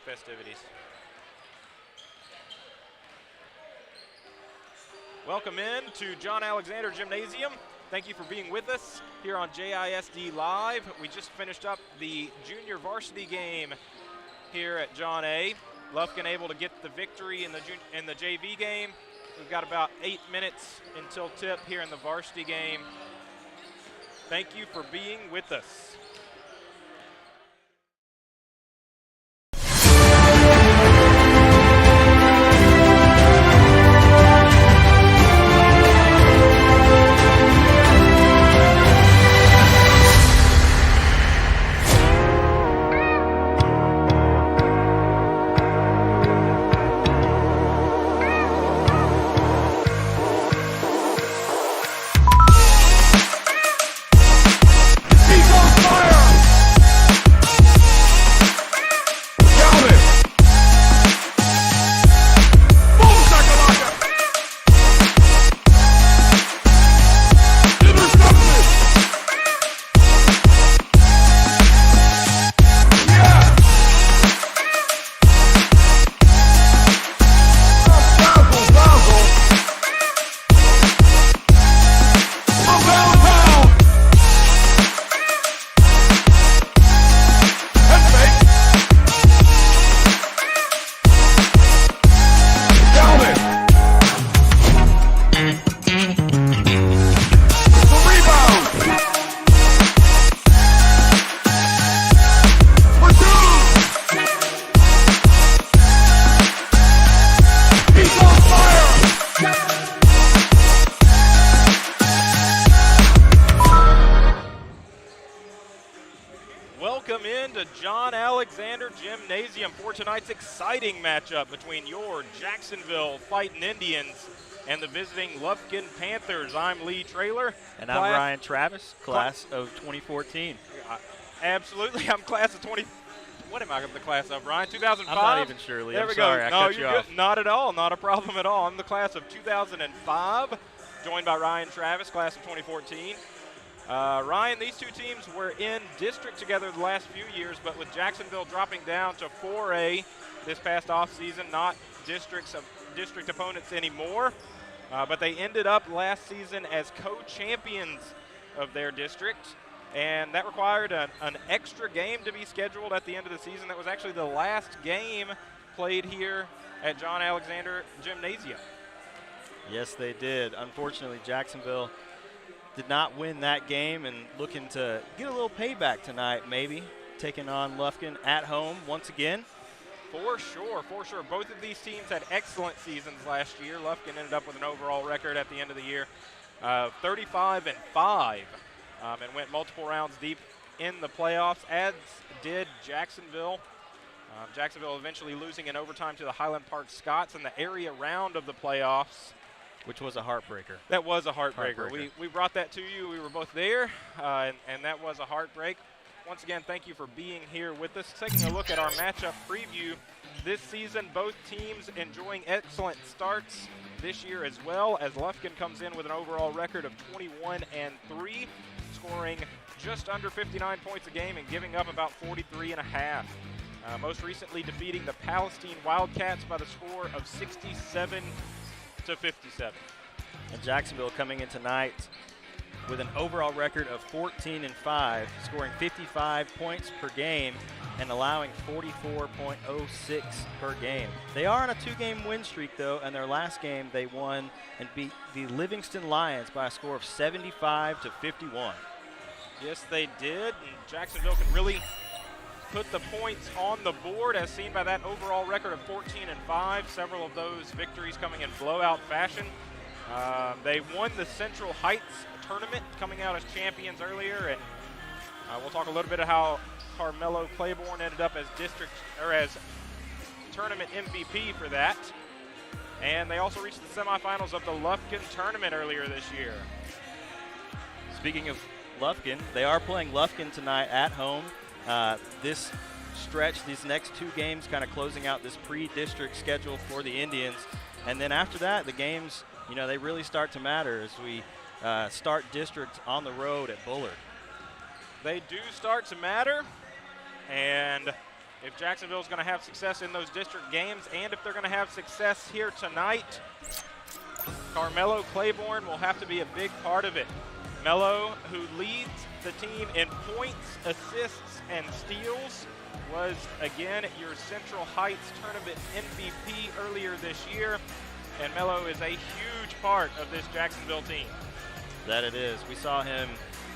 festivities. Welcome in to John Alexander Gymnasium. Thank you for being with us here on JISD Live. We just finished up the junior varsity game here at John A. Lufkin able to get the victory in the JV game. We've got about 8 minutes until tip here in the varsity game. Thank you for being with us. Welcome into John Alexander Gymnasium for tonight's exciting matchup between your Jacksonville Fighting Indians and the visiting Lufkin Panthers. I'm Lee Traylor. And I'm Ryan Travis, class of 2014. Absolutely, I'm class of 20. What am I the class of, Ryan? 2005? I'm not even sure, Lee. There we sorry, go. I No, cut you you're off. good. Not at all. Not a problem at all. I'm the class of 2005, joined by Ryan Travis, class of 2014. Ryan, these two teams were in district together the last few years, but with Jacksonville dropping down to 4A this past offseason, not district opponents anymore. But they ended up last season as co-champions of their district, and that required an extra game to be scheduled at the end of the season. That was actually the last game played here at John Alexander Gymnasium. Yes, they did. Unfortunately, Jacksonville did not win that game and looking to get a little payback tonight, maybe, taking on Lufkin at home once again. For sure, for sure. Both of these teams had excellent seasons last year. Lufkin ended up with an overall record at the end of the year of 35-5 and went multiple rounds deep in the playoffs, as did Jacksonville. Jacksonville eventually losing in overtime to the Highland Park Scots in the area round of the playoffs. Which was a heartbreaker. That was a heartbreaker. We brought that to you. We were both there, and that was a heartbreak. Once again, thank you for being here with us. Taking a look at our matchup preview this season, both teams enjoying excellent starts this year as well, as Lufkin comes in with an overall record of 21-3, scoring just under 59 points a game and giving up about 43.5. Most recently defeating the Palestine Wildcats by the score of 67-57. And Jacksonville coming in tonight with an overall record of 14-5, scoring 55 points per game and allowing 44.06 per game. They are on a 2-game win streak, though, and their last game they won and beat the Livingston Lions by a score of 75-51. Yes, they did, and Jacksonville can really put the points on the board, as seen by that overall record of 14-5. Several of those victories coming in blowout fashion. They won the Central Heights tournament, coming out as champions earlier, and we'll talk a little bit of how Carmelo Claiborne ended up as as tournament MVP for that. And they also reached the semifinals of the Lufkin tournament earlier this year. Speaking of Lufkin, they are playing Lufkin tonight at home. This stretch, these next 2 games, kind of closing out this pre-district schedule for the Indians. And then after that, the games, they really start to matter as we start district on the road at Bullard. They do start to matter, and if Jacksonville's going to have success in those district games and if they're going to have success here tonight, Carmelo Claiborne will have to be a big part of it. Melo, who leads the team in points, assists, and steals, was again your Central Heights Tournament MVP earlier this year, and Melo is a huge part of this Jacksonville team. That it is. We saw him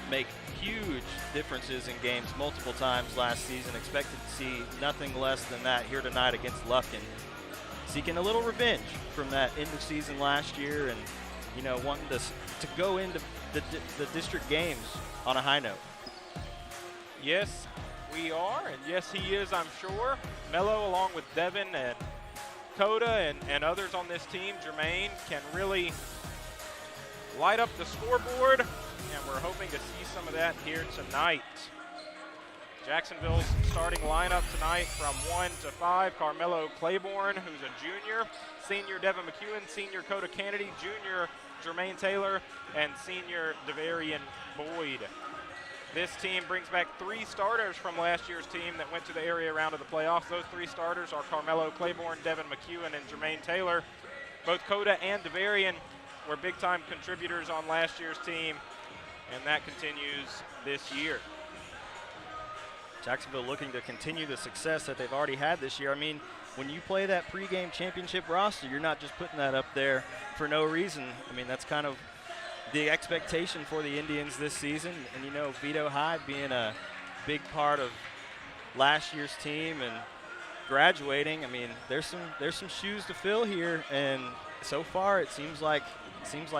make huge differences in games multiple times last season. Expected to see nothing less than that here tonight against Lufkin. Seeking a little revenge from that end of season last year, and wanting to go into the district games on a high note. Yes, we are, and yes, he is, I'm sure. Melo, along with Devin and Coda and others on this team, Jermaine, can really light up the scoreboard, and we're hoping to see some of that here tonight. Jacksonville's starting lineup tonight from 1 to 5, Carmelo Claiborne, who's a junior, senior Devin McEwen, senior Coda Kennedy, junior Jermaine Taylor, and senior Devarian Boyd. This team brings back 3 starters from last year's team that went to the area round of the playoffs. Those 3 starters are Carmelo Claiborne, Devin McEwen, and Jermaine Taylor. Both Coda and Devarian were big-time contributors on last year's team, and that continues this year. Jacksonville looking to continue the success that they've already had this year. I mean, when you play that pregame championship roster, you're not just putting that up there for no reason. I mean, that's kind of the expectation for the Indians this season. And, Vito Hyde being a big part of last year's team and graduating, I mean, there's some shoes to fill here, and so far it seems like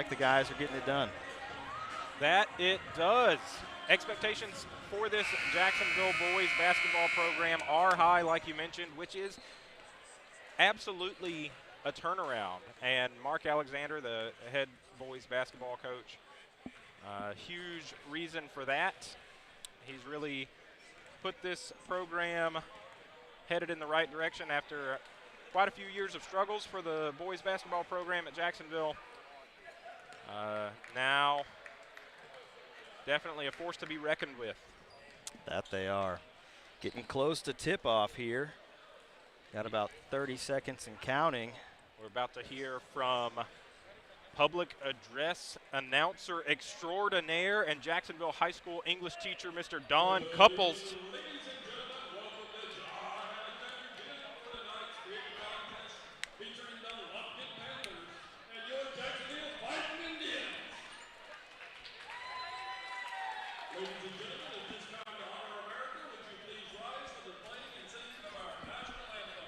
the guys are getting it done. That it does. Expectations for this Jacksonville boys basketball program are high, like you mentioned, which is absolutely a turnaround. And Mark Alexander, the head boys basketball coach, huge reason for that. He's really put this program headed in the right direction after quite a few years of struggles for the boys basketball program at Jacksonville. Now definitely a force to be reckoned with. That they are. Getting close to tip-off here. Got about 30 seconds and counting. We're about to hear from public address announcer extraordinaire and Jacksonville High School English teacher, Mr. Don Couples. Featuring the Lufkin Panthers and your Jacksonville Fighting Indians. Ladies and gentlemen, at this time to honor America, would you please rise for the playing and singing of our national anthem?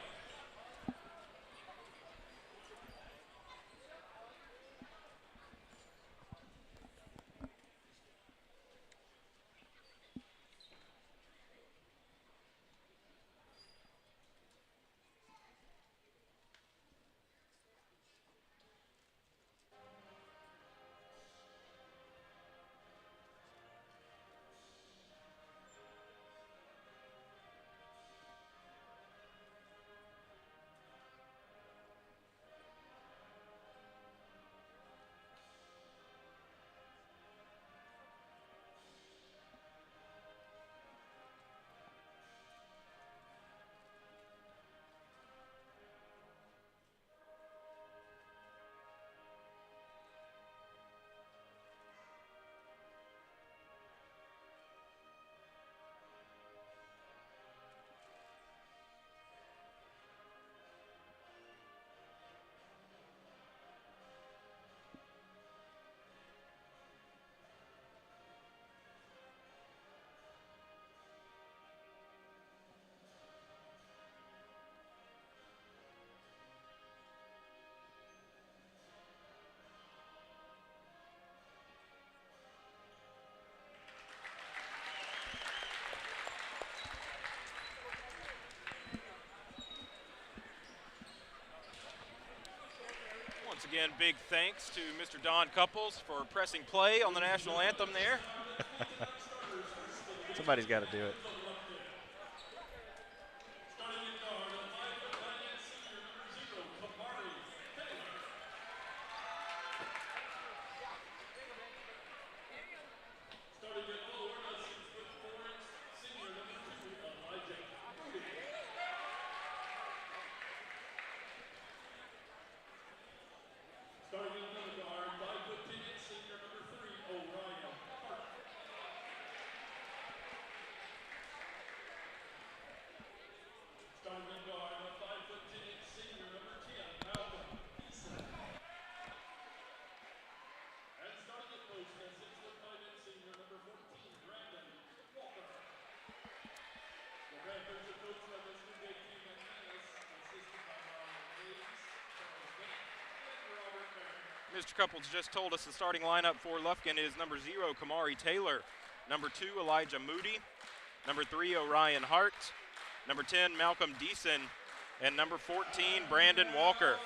Once again, big thanks to Mr. Don Couples for pressing play on the national anthem there. Somebody's got to do it. Mr. Couples just told us the starting lineup for Lufkin is number 0, Kamari Taylor, number 2, Elijah Moody, number 3, Orion Hart, number 10, Malcolm Deason, and number 14, Brandon Walker.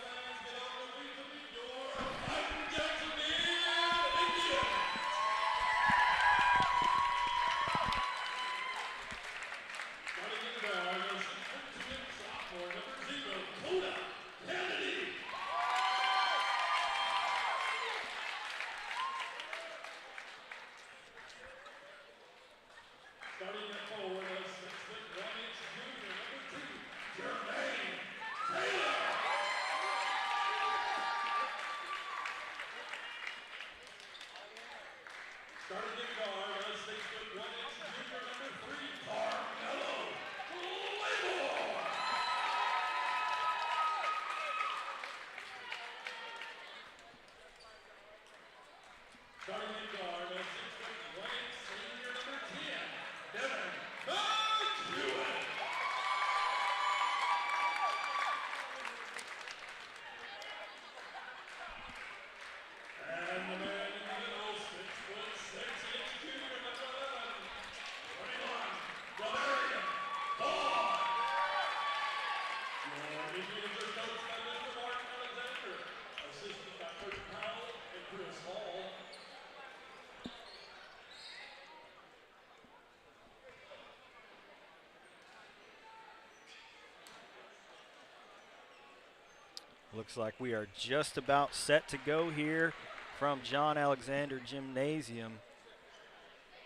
Looks like we are just about set to go here from John Alexander Gymnasium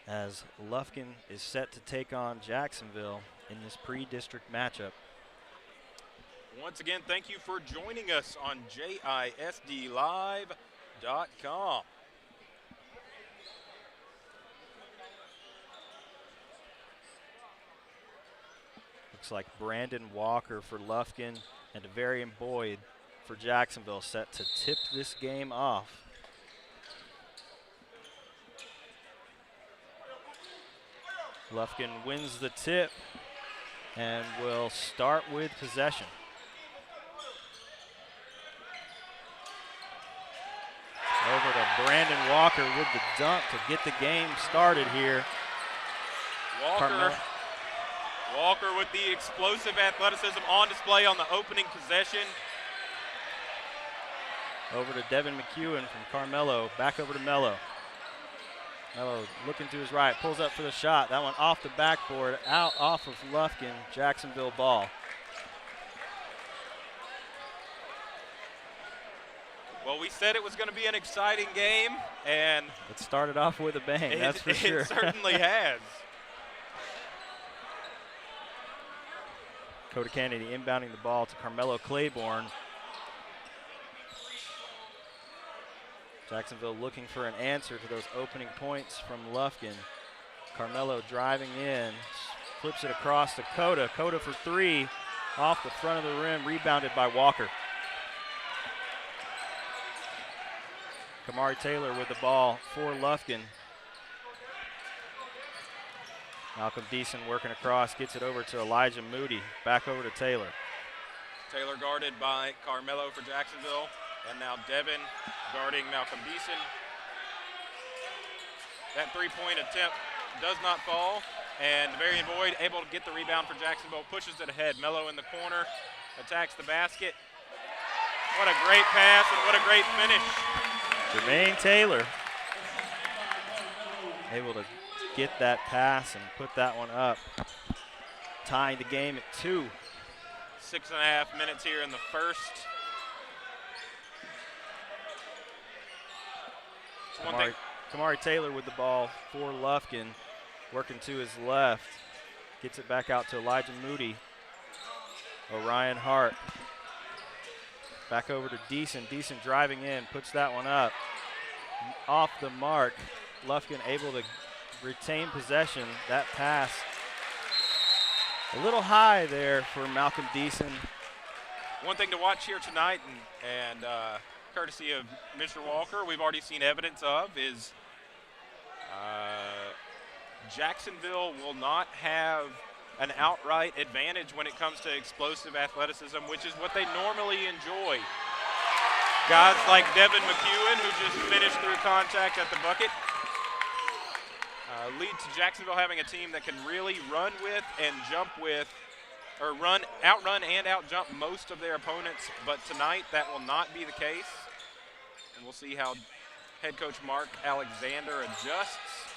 as Lufkin is set to take on Jacksonville in this pre-district matchup. Once again, thank you for joining us on JISDlive.com. Looks like Brandon Walker for Lufkin and Devarian Boyd for Jacksonville set to tip this game off. Lufkin wins the tip and will start with possession. Over to Brandon Walker with the dunk to get the game started here. Walker with the explosive athleticism on display on the opening possession. Over to Devin McEwen from Carmelo, back over to Mello. Mello looking to his right, pulls up for the shot. That one off the backboard, out off of Lufkin, Jacksonville ball. Well, we said it was going to be an exciting game, and it started off with a bang, that's for sure. It certainly has. Coda Kennedy inbounding the ball to Carmelo Claiborne. Jacksonville looking for an answer to those opening points from Lufkin. Carmelo driving in, flips it across to Coda. Coda for 3, off the front of the rim, rebounded by Walker. Kamari Taylor with the ball for Lufkin. Malcolm Deason working across, gets it over to Elijah Moody. Back over to Taylor. Taylor guarded by Carmelo for Jacksonville. And now Devin guarding Malcolm Deason. That three-point attempt does not fall. And Devarian Boyd able to get the rebound for Jacksonville, pushes it ahead. Mello in the corner, attacks the basket. What a great pass and what a great finish. Jermaine Taylor able to get that pass and put that one up, tying the game at 2. 6.5 minutes here in the first. Kamari Taylor with the ball for Lufkin, working to his left, gets it back out to Elijah Moody. Orion Hart back over to Deason. Deason driving in, puts that one up. Off the mark, Lufkin able to retain possession. That pass a little high there for Malcolm Deason. One thing to watch here tonight, and courtesy of Mr. Walker, we've already seen evidence of, is Jacksonville will not have an outright advantage when it comes to explosive athleticism, which is what they normally enjoy. Guys like Devin McEwen, who just finished through contact at the bucket, lead to Jacksonville having a team that can really run with and jump with, or outrun and outjump most of their opponents. But tonight, that will not be the case. And we'll see how head coach Mark Alexander adjusts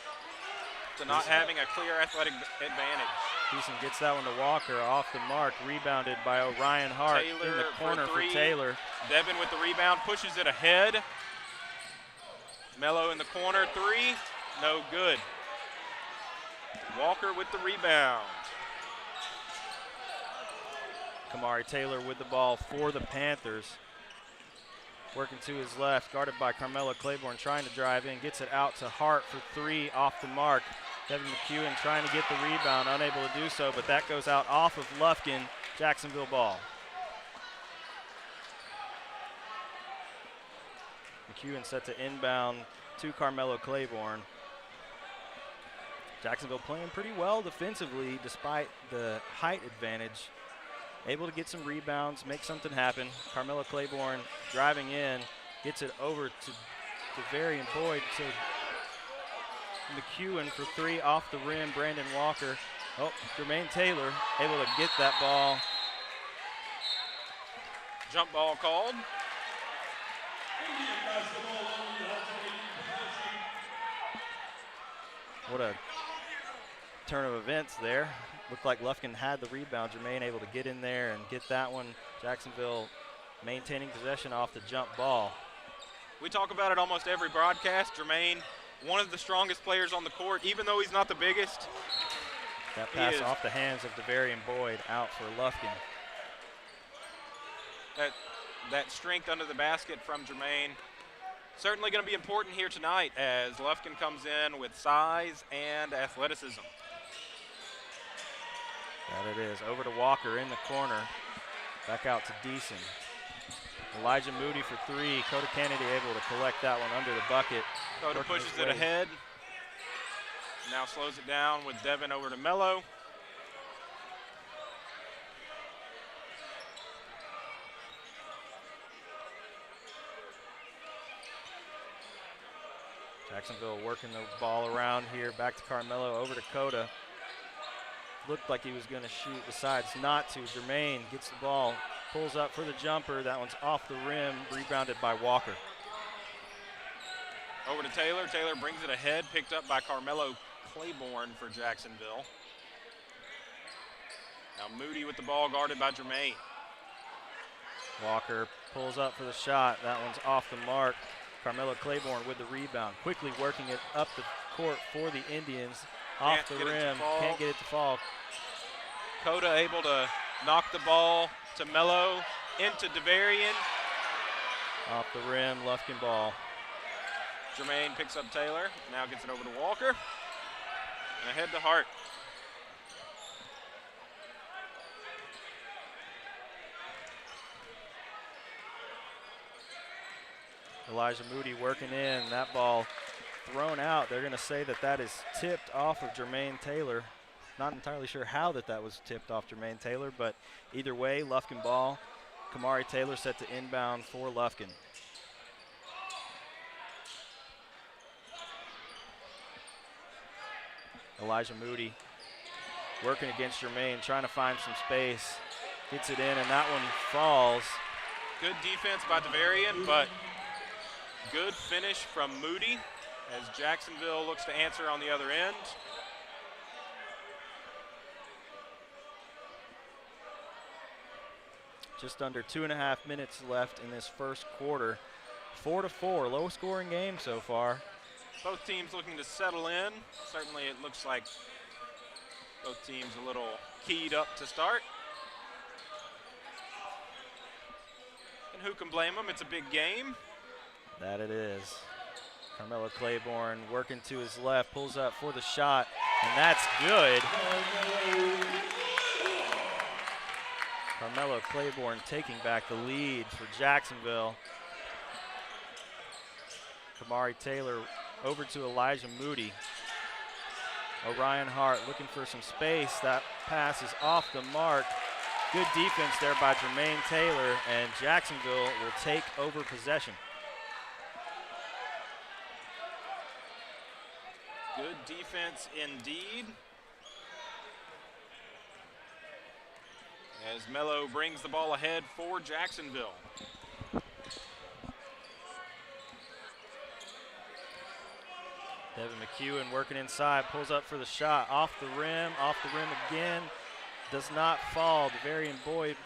to not having a clear athletic advantage. Beeson gets that one to Walker, off the mark, rebounded by Orion Hart Taylor in the corner for Taylor. Devin with the rebound, pushes it ahead. Mello in the corner, three, no good. Walker with the rebound. Kamari Taylor with the ball for the Panthers. Working to his left, guarded by Carmelo Claiborne, trying to drive in, gets it out to Hart for three, off the mark. Devin McEwen trying to get the rebound, unable to do so, but that goes out off of Lufkin. Jacksonville ball. McEwen set to inbound to Carmelo Claiborne. Jacksonville playing pretty well defensively despite the height advantage. Able to get some rebounds, make something happen. Carmelo Claiborne driving in, gets it over to Varian Boyd. So McEwen for three, off the rim. Brandon Walker. Oh, Jermaine Taylor able to get that ball. Jump ball called. What a turn of events there. Looked like Lufkin had the rebound. Jermaine able to get in there and get that one. Jacksonville maintaining possession off the jump ball. We talk about it almost every broadcast. Jermaine, one of the strongest players on the court, even though he's not the biggest. That pass off the hands of Devarian Boyd, out for Lufkin. That strength under the basket from Jermaine. Certainly going to be important here tonight as Lufkin comes in with size and athleticism. That it is. Over to Walker in the corner. Back out to Deason. Elijah Moody for three. Coda Kennedy able to collect that one under the bucket. Coda pushes it ahead. Now slows it down with Devin over to Mello. Jacksonville working the ball around here. Back to Carmelo, over to Coda. Looked like he was going to shoot, decides not to. Jermaine gets the ball, pulls up for the jumper. That one's off the rim, rebounded by Walker. Over to Taylor. Taylor brings it ahead, picked up by Carmelo Claiborne for Jacksonville. Now Moody with the ball, guarded by Jermaine. Walker pulls up for the shot. That one's off the mark. Carmelo Claiborne with the rebound, quickly working it up the court for the Indians. Off the rim, can't get it to fall. Coda able to knock the ball to Mello, into Devarian. Off the rim, Lufkin ball. Jermaine picks up Taylor, now gets it over to Walker. And ahead to Hart. Elijah Moody working in, that ball thrown out. They're going to say that that is tipped off of Jermaine Taylor. Not entirely sure how that was tipped off Jermaine Taylor, but either way, Lufkin ball. Kamari Taylor set to inbound for Lufkin. Elijah Moody working against Jermaine, trying to find some space. Gets it in, and that one falls. Good defense by Devarian, but good finish from Moody as Jacksonville looks to answer on the other end. Just under 2.5 minutes left in this first quarter. 4-4, low scoring game so far. Both teams looking to settle in. Certainly it looks like both teams a little keyed up to start. And who can blame them? It's a big game. That it is. Carmelo Claiborne working to his left, pulls up for the shot, and that's good. Carmelo Claiborne taking back the lead for Jacksonville. Kamari Taylor over to Elijah Moody. Orion Hart looking for some space. That pass is off the mark. Good defense there by Jermaine Taylor, and Jacksonville will take over possession. Good defense indeed. As Mello brings the ball ahead for Jacksonville. Devin McEwen working inside, pulls up for the shot, off the rim again. Does not fall. Devarian Boyd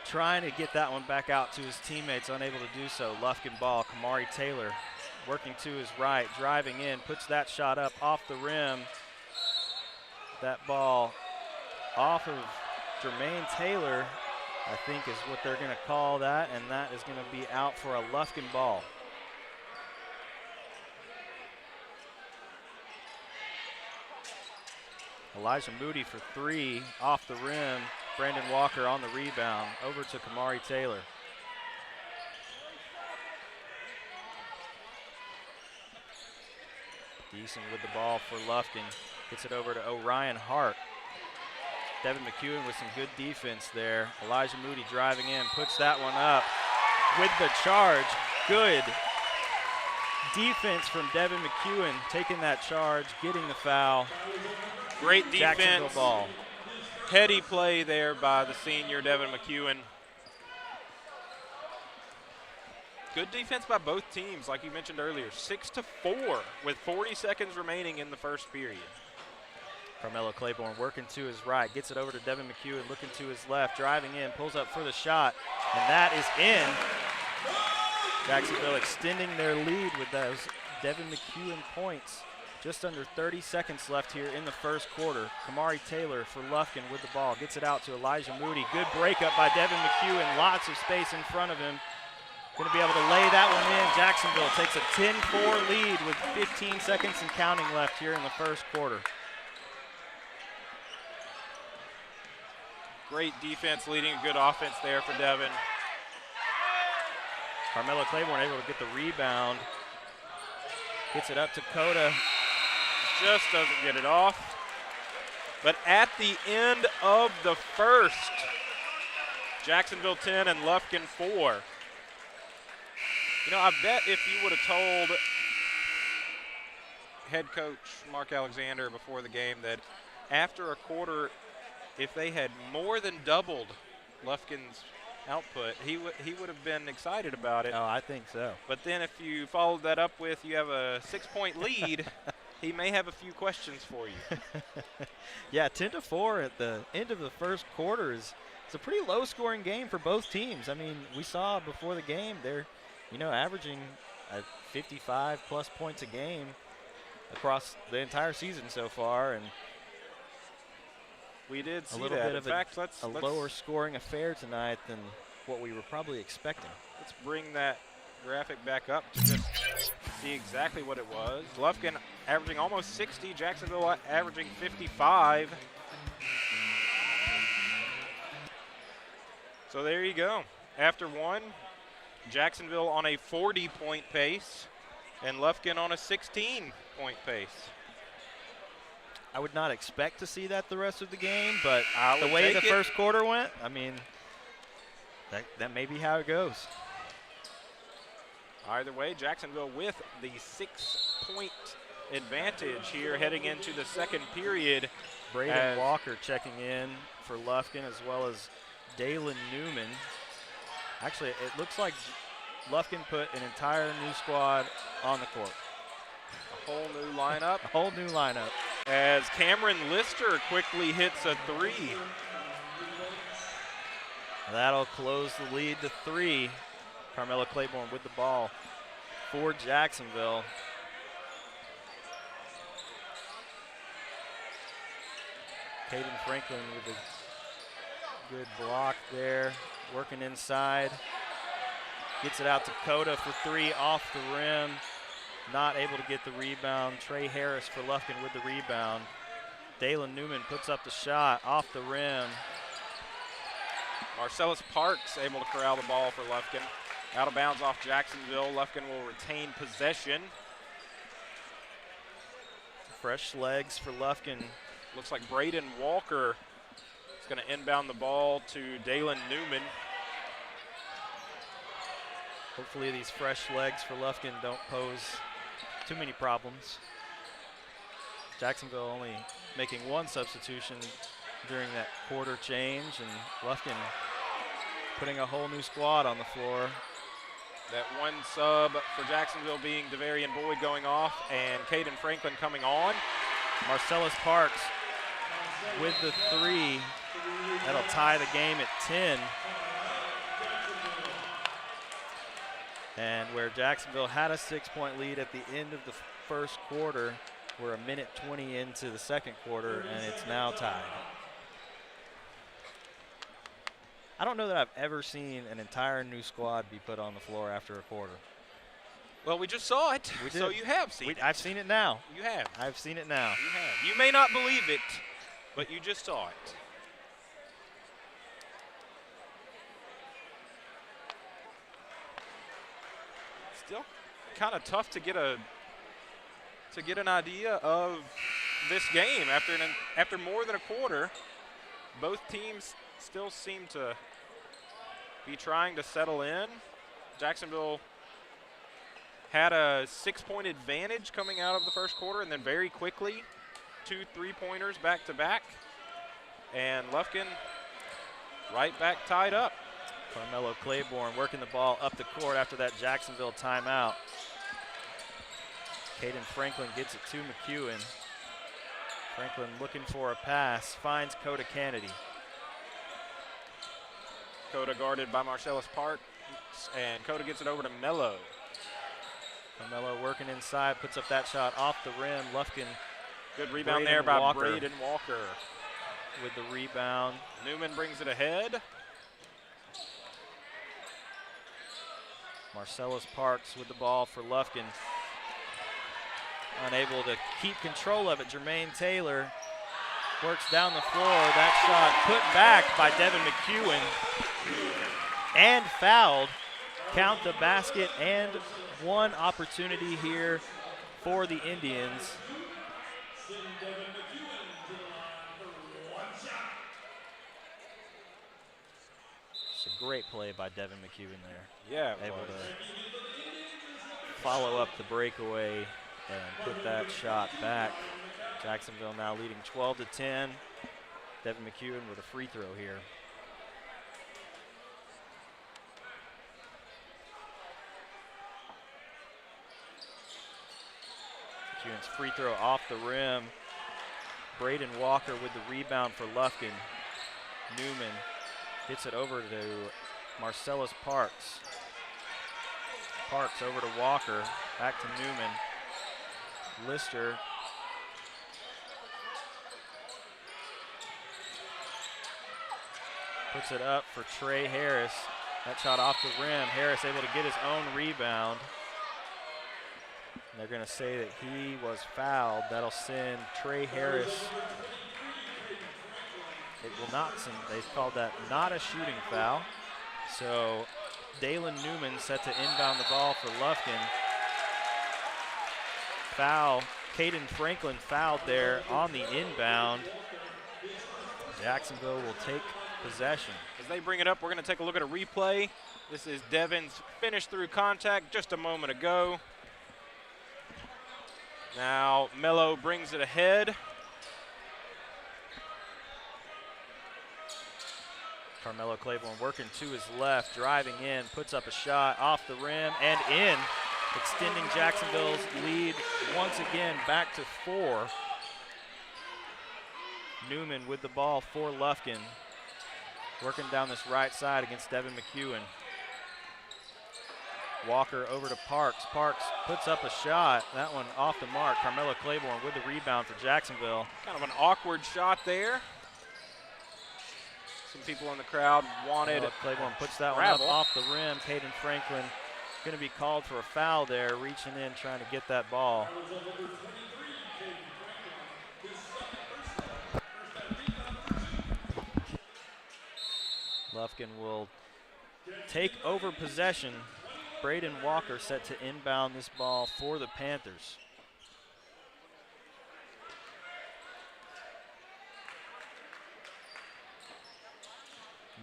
trying to get that one back out to his teammates, unable to do so. Lufkin ball, Kamari Taylor working to his right, driving in, puts that shot up off the rim. That ball off of Jermaine Taylor, I think is what they're gonna call that, and that is gonna be out for a Lufkin ball. Elijah Moody for three, off the rim. Brandon Walker on the rebound, over to Kamari Taylor. Deason with the ball for Lufkin. Gets it over to Orion Hart. Devin McEwen with some good defense there. Elijah Moody driving in, puts that one up with the charge. Good defense from Devin McEwen, taking that charge, getting the foul. Great defense. Jacksonville ball. Heady play there by the senior Devin McEwen. Good defense by both teams, like you mentioned earlier. 6-4 with 40 seconds remaining in the first period. Carmelo Claiborne working to his right, gets it over to Devin McEwen, looking to his left, driving in, pulls up for the shot, and that is in. Jacksonville extending their lead with those Devin McEwen points. Just under 30 seconds left here in the first quarter. Kamari Taylor for Lufkin with the ball. Gets it out to Elijah Moody. Good breakup by Devin McEwen. Lots of space in front of him. Going to be able to lay that one in. Jacksonville takes a 10-4 lead with 15 seconds and counting left here in the first quarter. Great defense leading a good offense there for Devin. Carmelo Claiborne able to get the rebound. Gets it up to Coda. Just doesn't get it off. But at the end of the first, Jacksonville 10 and Lufkin 4. You know, I bet if you would have told head coach Mark Alexander before the game that after a quarter, if they had more than doubled Lufkin's output, he would have been excited about it. Oh, I think so. But then if you followed that up with you have a 6-point lead, he may have a few questions for you. Yeah, 10-4 at the end of the first quarter is it's a pretty low-scoring game for both teams. I mean, we saw before the game they're, you know, averaging 55-plus points a game across the entire season so far, and we did see a little that. bit of In fact, let's lower-scoring affair tonight than what we were probably expecting. Let's bring that graphic back up to just see exactly what it was. Lufkin averaging almost 60, Jacksonville averaging 55. So there you go. After one, Jacksonville on a 40-point pace and Lufkin on a 16-point pace. I would not expect to see that the rest of the game, but I the way the take it. first quarter went, I mean, that may be how it goes. Either way, Jacksonville with the 6-point advantage here heading into the second period. Braden Walker checking in for Lufkin, as well as Dalen Newman. Actually, it looks like Lufkin put an entire new squad on the court. A whole new lineup. A whole new lineup. As Cameron Lister quickly hits a three. That'll close the lead to 3. Carmelo Claiborne with the ball for Jacksonville. Caden Franklin with a good block there, working inside. Gets it out to Coda for 3 off the rim. Not able to get the rebound. Trey Harris for Lufkin with the rebound. Dalen Newman puts up the shot off the rim. Marcellus Parks able to corral the ball for Lufkin. Out of bounds off Jacksonville. Lufkin will retain possession. Fresh legs for Lufkin. Looks like Braden Walker It's going to inbound the ball to Dalen Newman. Hopefully these fresh legs for Lufkin don't pose too many problems. Jacksonville only making one substitution during that quarter change, and Lufkin putting a whole new squad on the floor. That one sub for Jacksonville being Devarian Boyd going off and Caden Franklin coming on. Marcellus Parks with the 3. That'll tie the game at 10. And where Jacksonville had a 6-point lead at the end of the first quarter, we're a minute 20 into the second quarter, and it's now tied. I don't know that I've ever seen an entire new squad be put on the floor after a quarter. Well, we just saw it, We so did. you have seen it. I've seen it now. You have. I've seen it now. You have. You may not believe it, but you just saw it. Still kind of tough to get an idea of this game after more than a quarter. Both teams still seem to be trying to settle in. Jacksonville had a 6-point advantage coming out of the first quarter, and then very quickly 2 3-pointers back to back, and Lufkin right back tied up. Carmelo Claiborne working the ball up the court after that Jacksonville timeout. Caden Franklin gets it to McEwen. Franklin looking for a pass, finds Coda Kennedy. Coda guarded by Marcellus Parks, and Coda gets it over to Mello. Carmelo working inside, puts up that shot off the rim. Lufkin Good rebound Braden there by Walker. Braden Walker. with the rebound. Newman brings it ahead. Marcellus Parks with the ball for Lufkin. Unable to keep control of it. Jermaine Taylor works down the floor. That shot put back by Devin McEwen and fouled. Count the basket and one opportunity here for the Indians. It's a great play by Devin McEwen there. Yeah, Able to follow up the breakaway and put that shot back. Jacksonville now leading 12-10. Devin McEwen with a free throw here. McEwen's free throw off the rim. Braden Walker with the rebound for Lufkin. Newman gets it over to Marcellus Parks. Parks over to Walker, back to Newman. Lister puts it up for Trey Harris. That shot off the rim. Harris able to get his own rebound. And they're going to say that he was fouled. That'll send Trey Harris. It will not send, they called that not a shooting foul. So Dalen Newman set to inbound the ball for Lufkin. Foul, Caden Franklin fouled there on the inbound. Jacksonville will take possession. As they bring it up, we're going to take a look at a replay. This is Devin's finish through contact just a moment ago. Now Mello brings it ahead. Carmelo Claiborne working to his left, driving in, puts up a shot off the rim and in, extending Jacksonville's lead once again back to 4. Newman with the ball for Lufkin, working down this right side against Devin McEwen. Walker over to Parks. Parks puts up a shot. That one off the mark. Carmelo Claiborne with the rebound for Jacksonville. Kind of an awkward shot there. Some people in the crowd wanted. Claiborne puts that one up off the rim. Caden Franklin going to be called for a foul there, reaching in, trying to get that ball. Lufkin will take over possession. Braden Walker set to inbound this ball for the Panthers.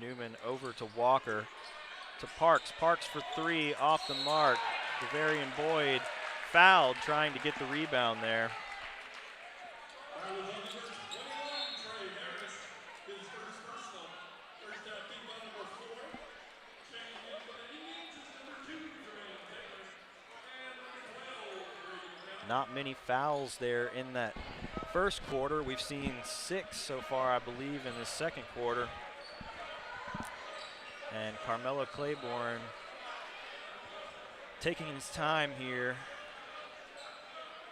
Newman over to Walker, to Parks. Parks for three, off the mark. Javarian Boyd fouled, trying to get the rebound there. Not many fouls there in that first quarter. We've seen 6 so far, I believe, in the second quarter. And Carmelo Claiborne taking his time here,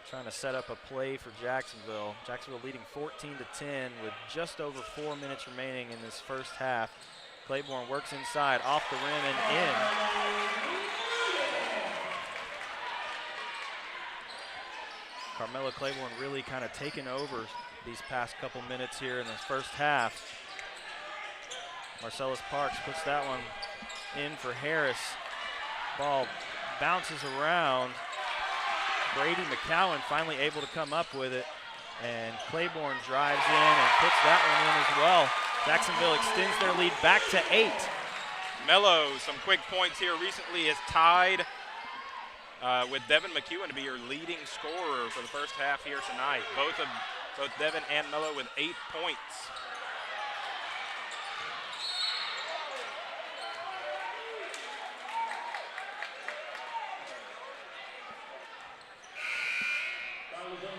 trying to set up a play for Jacksonville. Jacksonville leading 14-10 with just over 4 minutes remaining in this first half. Claiborne works inside, off the rim and in. Carmelo Claiborne really kind of taken over these past couple minutes here in this first half. Marcellus Parks puts that one in for Harris. Ball bounces around. Brady McCowan finally able to come up with it, and Claiborne drives in and puts that one in as well. Jacksonville extends their lead back to 8. Mello, some quick points here, recently has tied with Devin McEwen to be your leading scorer for the first half here tonight. Both Devin and Mello with 8 points.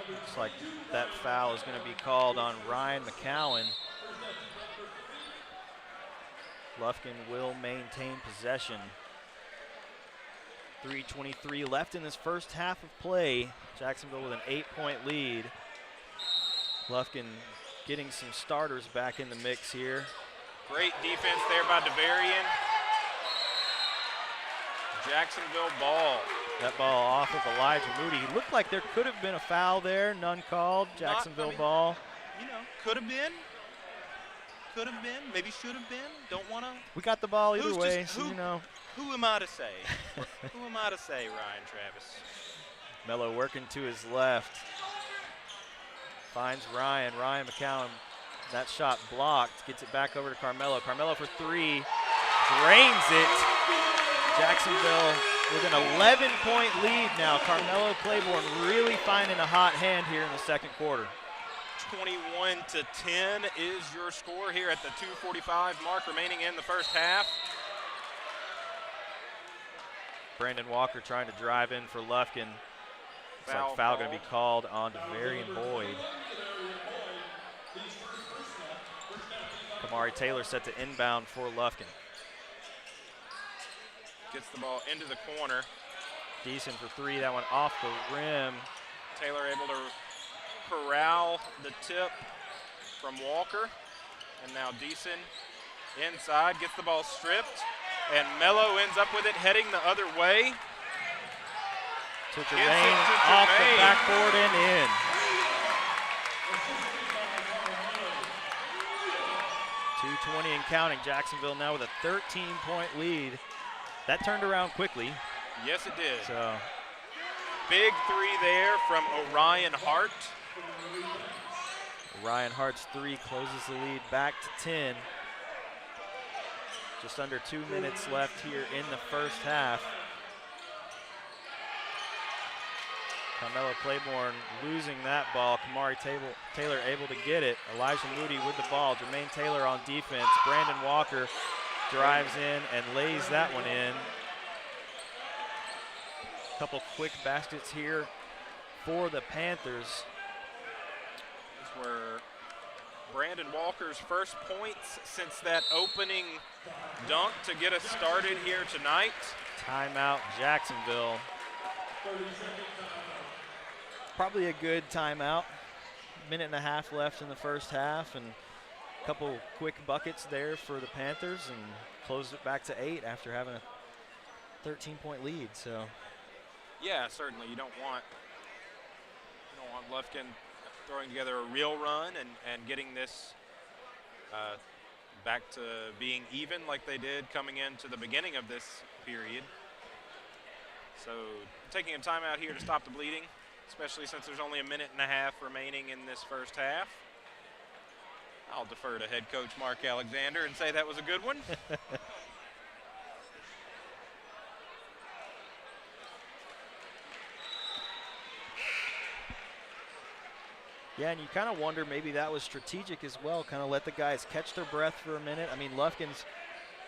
Looks like that foul is going to be called on Ryan McCowan. Lufkin will maintain possession. 3:23 left in this first half of play. Jacksonville with an 8-point lead. Lufkin getting some starters back in the mix here. Great defense there by DeVarian. Jacksonville ball. That ball off of Elijah Moody. He looked like there could have been a foul there, none called. Jacksonville ball. You know, could have been, maybe should have been. Don't want to. We got the ball either way, so you know. Who am I to say? Who am I to say, Ryan Travis? Mello working to his left. Finds Ryan. Ryan McCowan, that shot blocked. Gets it back over to Carmelo. Carmelo for three. Drains it. Jacksonville with an 11-point lead now. Carmelo Claiborne really finding a hot hand here in the second quarter. 21-10 is your score here at the 2:45 mark remaining in the first half. Brandon Walker trying to drive in for Lufkin. Looks like foul going to be called on DeVarian Boyd. Kamari Taylor set to inbound for Lufkin. Gets the ball into the corner. Decent for three, that one off the rim. Taylor able to corral the tip from Walker. And now Deason inside, gets the ball stripped. And Mello ends up with it heading the other way. To Jermaine, off the backboard and in. .220 and counting. Jacksonville now with a 13-point lead. That turned around quickly. Yes, it did. So big three there from Orion Hart. Orion Hart's three closes the lead back to 10. Just under 2 minutes left here in the first half. Carmelo Claiborne losing that ball. Kamari Taylor able to get it. Elijah Moody with the ball. Jermaine Taylor on defense. Brandon Walker drives in and lays that one in. Couple quick baskets here for the Panthers. These were Brandon Walker's first points since that opening dunk to get us started here tonight. Timeout Jacksonville. Probably a good timeout. Minute and a half left in the first half, and a couple quick buckets there for the Panthers, and closed it back to 8 after having a 13-point lead. So yeah, certainly you don't want Lufkin throwing together a real run and getting this back to being even like they did coming into the beginning of this period. So taking a timeout here to stop the bleeding, especially since there's only a minute and a half remaining in this first half. I'll defer to head coach Mark Alexander and say that was a good one. Yeah, and you kind of wonder maybe that was strategic as well, kind of let the guys catch their breath for a minute. I mean, Lufkin's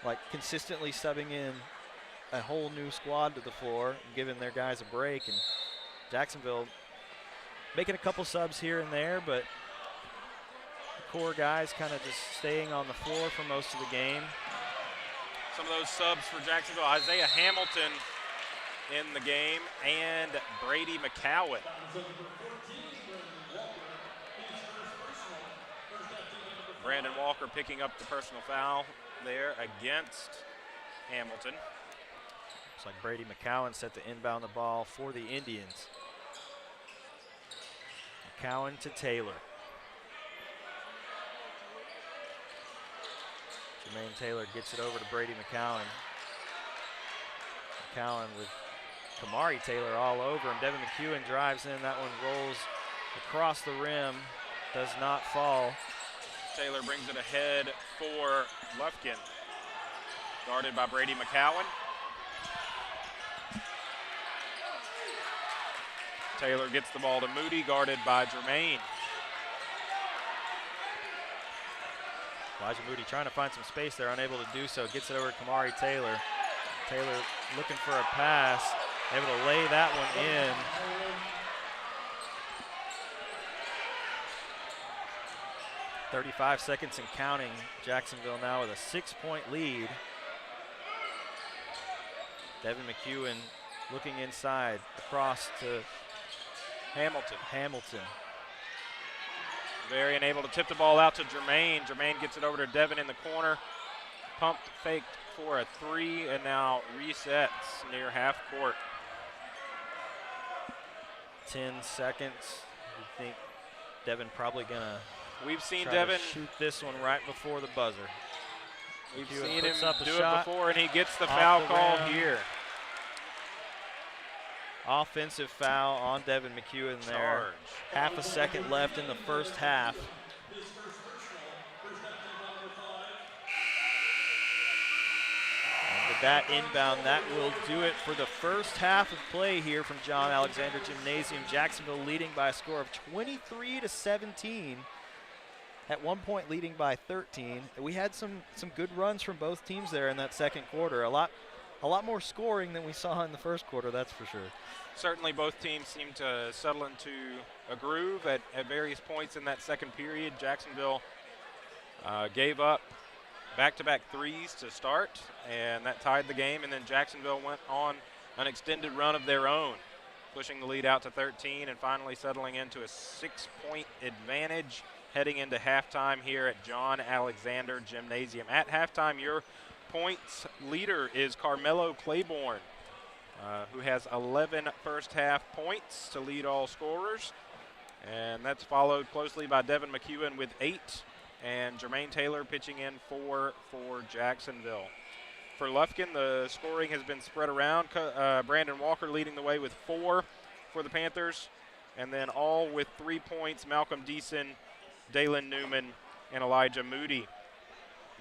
like consistently subbing in a whole new squad to the floor, giving their guys a break, and Jacksonville making a couple subs here and there, but the core guys kind of just staying on the floor for most of the game. Some of those subs for Jacksonville, Isaiah Hamilton in the game and Brady McCowan. Brandon Walker picking up the personal foul there against Hamilton. Looks like Brady McCowan set to inbound the ball for the Indians. McCowan to Taylor. Jermaine Taylor gets it over to Brady McCowan. McCowan with Kamari Taylor all over him. Devin McEwen drives in. That one rolls across the rim. Does not fall. Taylor brings it ahead for Lufkin. Guarded by Brady McCowan. Taylor gets the ball to Moody, guarded by Jermaine. Elijah Moody trying to find some space there, unable to do so. Gets it over to Kamari Taylor. Taylor looking for a pass, able to lay that one in. .35 seconds and counting. Jacksonville now with a 6-point lead. Devin McEwen looking inside, across to Hamilton. Very unable to tip the ball out to Jermaine. Jermaine gets it over to Devin in the corner. Pumped, faked for a three, and now resets near half court. 10 seconds. You think Devin probably gonna We've seen try Devin to shoot this one right before the buzzer. We've McEwen seen him puts up a do it shot before, and he gets the off foul the call rim. here. Offensive foul on Devin McEwen there. Charge. Half a second left in the first half. And with that inbound, that will do it for the first half of play here from John Alexander Gymnasium. Jacksonville leading by a score of 23-17. At one point leading by 13. We had some good runs from both teams there in that second quarter. A lot more scoring than we saw in the first quarter, that's for sure. Certainly both teams seem to settle into a groove at various points in that second period. Jacksonville gave up back-to-back threes to start, and that tied the game, and then Jacksonville went on an extended run of their own, pushing the lead out to 13 and finally settling into a 6-point advantage heading into halftime here at John Alexander Gymnasium. At halftime, your points leader is Carmelo Claiborne, who has 11 first-half points to lead all scorers. And that's followed closely by Devin McEwen with 8, and Jermaine Taylor pitching in 4 for Jacksonville. For Lufkin, the scoring has been spread around. Brandon Walker leading the way with 4 for the Panthers, and then all with 3 points, Malcolm Deason, Dalen Newman, and Elijah Moody.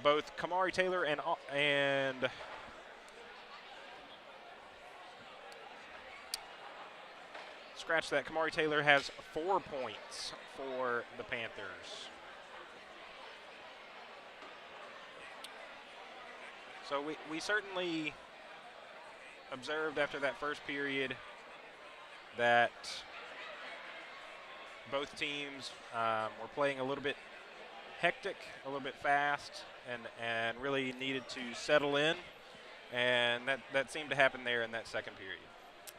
Both Kamari Taylor and scratch that, Kamari Taylor has 4 points for the Panthers. So we certainly observed after that first period that both teams were playing a little bit hectic, a little bit fast, and really needed to settle in, and that seemed to happen there in that second period.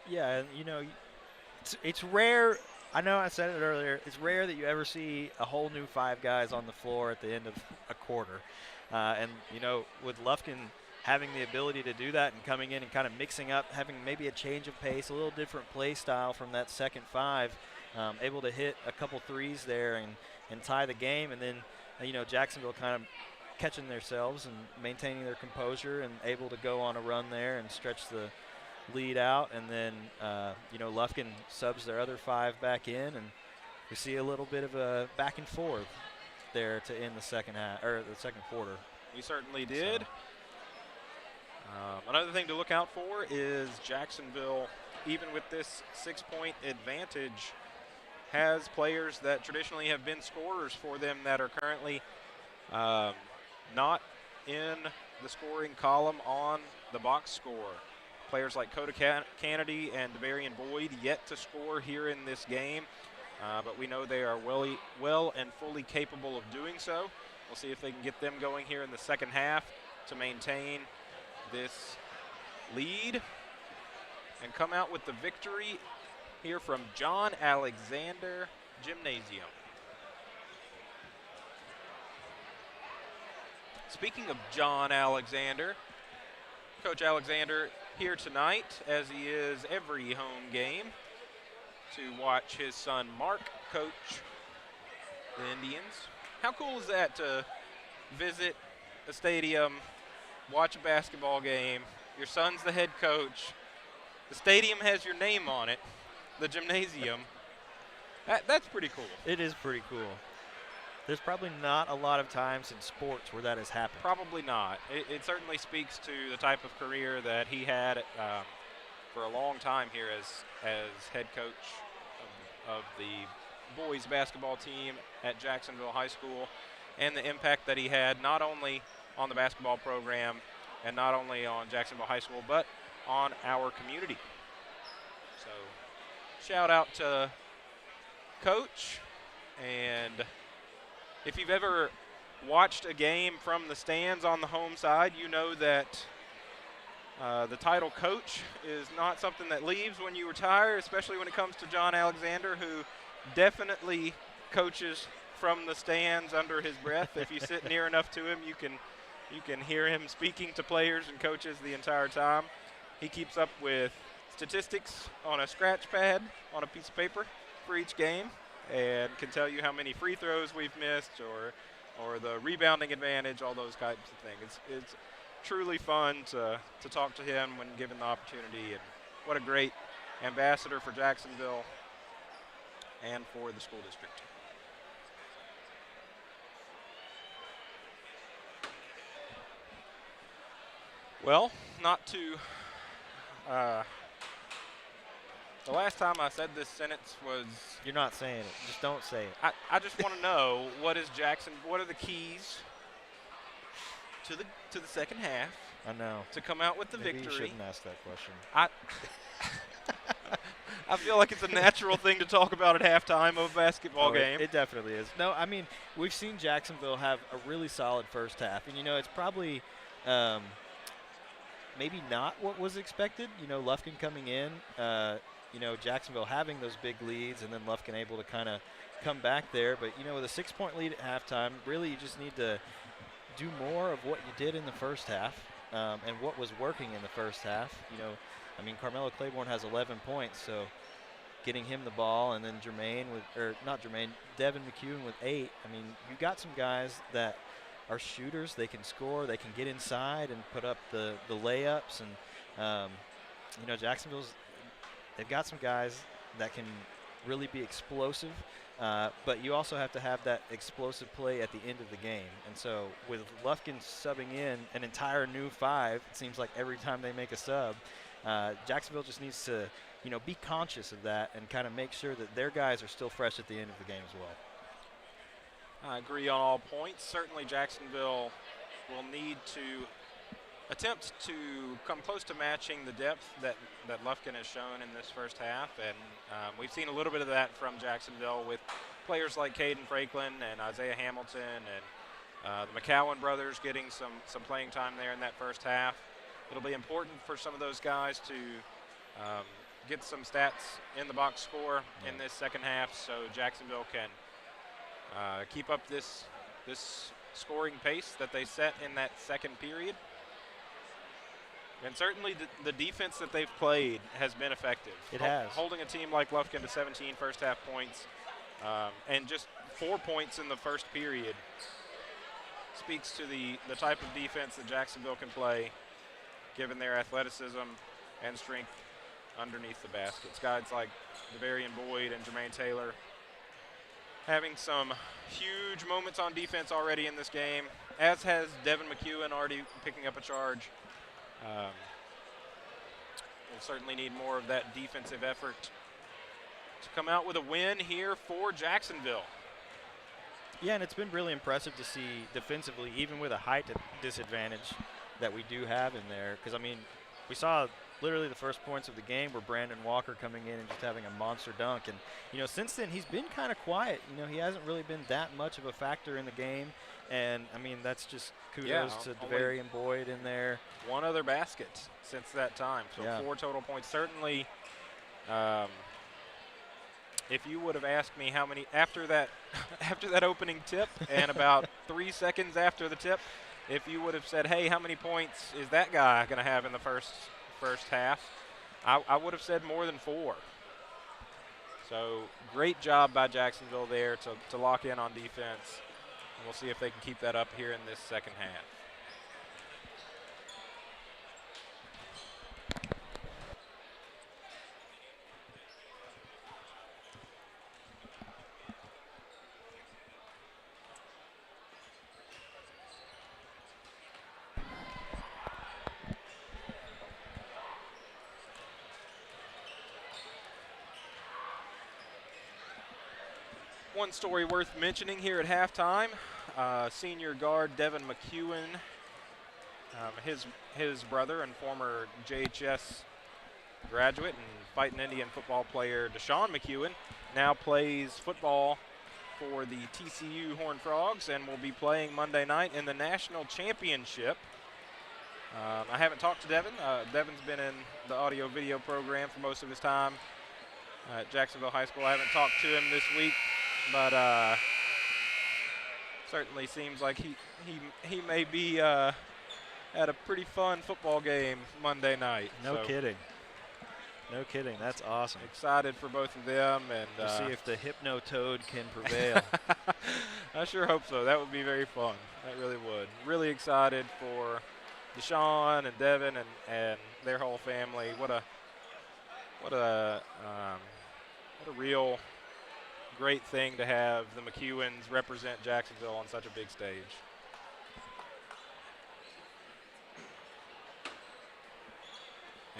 Yeah, and you know, it's rare. I know I said it earlier. It's rare that you ever see a whole new 5 guys on the floor at the end of a quarter. And, you know, with Lufkin having the ability to do that and coming in and kind of mixing up, having maybe a change of pace, a little different play style from that second 5, able to hit a couple threes there and tie the game. And then, you know, Jacksonville kind of catching themselves and maintaining their composure and able to go on a run there and stretch the lead out. And then, you know, Lufkin subs their other 5 back in, and we see a little bit of a back and forth. there to end the second half or the second quarter. We certainly did. Another thing to look out for is Jacksonville, even with this 6-point advantage, has players that traditionally have been scorers for them that are currently not in the scoring column on the box score. Players like Coda Kennedy and Devarian Boyd yet to score here in this game, but we know they are well and fully capable of doing so. We'll see if they can get them going here in the second half to maintain this lead and come out with the victory here from John Alexander Gymnasium. Speaking of John Alexander, Coach Alexander here tonight, as he is every home game, to watch his son Mark coach the Indians. How cool is that to visit a stadium, watch a basketball game, your son's the head coach, the stadium has your name on it, the Gymnasium. That's pretty cool. It is pretty cool. There's probably not a lot of times in sports where that has happened. Probably not. It certainly speaks to the type of career that he had for a long time here as head coach of the boys basketball team at Jacksonville High School, and the impact that he had not only on the basketball program and not only on Jacksonville High School, but on our community. So shout out to Coach. And if you've ever watched a game from the stands on the home side, you know that the title coach is not something that leaves when you retire, especially when it comes to John Alexander, who definitely coaches from the stands under his breath. If you sit near enough to him, you can hear him speaking to players and coaches the entire time. He keeps up with statistics on a scratch pad on a piece of paper for each game, and can tell you how many free throws we've missed or the rebounding advantage, all those types of things. It's truly fun to talk to him when given the opportunity, and what a great ambassador for Jacksonville and for the school district. Well, not to the last time I said this sentence was... You're not saying it. Just don't say it. I just want to know, what are the keys to the second half? I know. To come out with the Maybe victory. You shouldn't ask that question. I feel like it's a natural thing to talk about at halftime of a basketball game. It definitely is. No, I mean, we've seen Jacksonville have a really solid first half. And, it's probably maybe not what was expected. Lufkin coming in, Jacksonville having those big leads, and then Lufkin able to kind of come back there. But, with a 6-point lead at halftime, really you just need to do more of what you did in the first half and what was working in the first half. Carmelo Claiborne has 11 points, so getting him the ball, and then Devin McEwen with 8. You got some guys that are shooters. They can score. They can get inside and put up the layups. And, Jacksonville's, they've got some guys that can really be explosive, but you also have to have that explosive play at the end of the game. And so with Lufkin subbing in an entire new 5, it seems like every time they make a sub, Jacksonville just needs to, be conscious of that and kind of make sure that their guys are still fresh at the end of the game as well. I agree on all points. Certainly Jacksonville will need to attempt to come close to matching the depth that Lufkin has shown in this first half. And we've seen a little bit of that from Jacksonville with players like Caden Franklin and Isaiah Hamilton and the McCowan brothers getting some playing time there in that first half. It'll be important for some of those guys to get some stats in the box score in this second half, so Jacksonville can keep up this scoring pace that they set in that second period. And certainly the defense that they've played has been effective. It has. Holding a team like Lufkin to 17 first half points and just 4 points in the first period speaks to the type of defense that Jacksonville can play, given their athleticism and strength underneath the baskets. Guys like Devarian Boyd and Jermaine Taylor having some huge moments on defense already in this game, as has Devin McEwen already picking up a charge. We'll certainly need more of that defensive effort to come out with a win here for Jacksonville. Yeah, and it's been really impressive to see defensively, even with a height disadvantage that we do have in there. Because, I mean, we saw literally the first points of the game were Brandon Walker coming in and just having a monster dunk. And, you know, since then he's been kind of quiet. You know, he hasn't really been that much of a factor in the game. And, I mean, that's just kudos to DeVarian Boyd in there. One other basket since that time. So 4 total points. Certainly, if you would have asked me how many after that opening tip and about 3 seconds after the tip, if you would have said, hey, how many points is that guy going to have in the first half, I would have said more than 4. So great job by Jacksonville there to lock in on defense. And we'll see if they can keep that up here in this second half. One story worth mentioning here at halftime, senior guard Devin McEwen, his brother and former JHS graduate and Fighting Indian football player Deshaun McEwen now plays football for the TCU Horned Frogs and will be playing Monday night in the national championship. I haven't talked to Devin. Devin's been in the audio-video program for most of his time at Jacksonville High School. I haven't talked to him this week. But certainly seems like he may be at a pretty fun football game Monday night. No kidding. No kidding. That's awesome. Excited for both of them. And we'll see if the Hypno-Toad can prevail. I sure hope so. That would be very fun. That really would. Really excited for Deshaun and Devin and their whole family. What a real great thing to have the McEwens represent Jacksonville on such a big stage.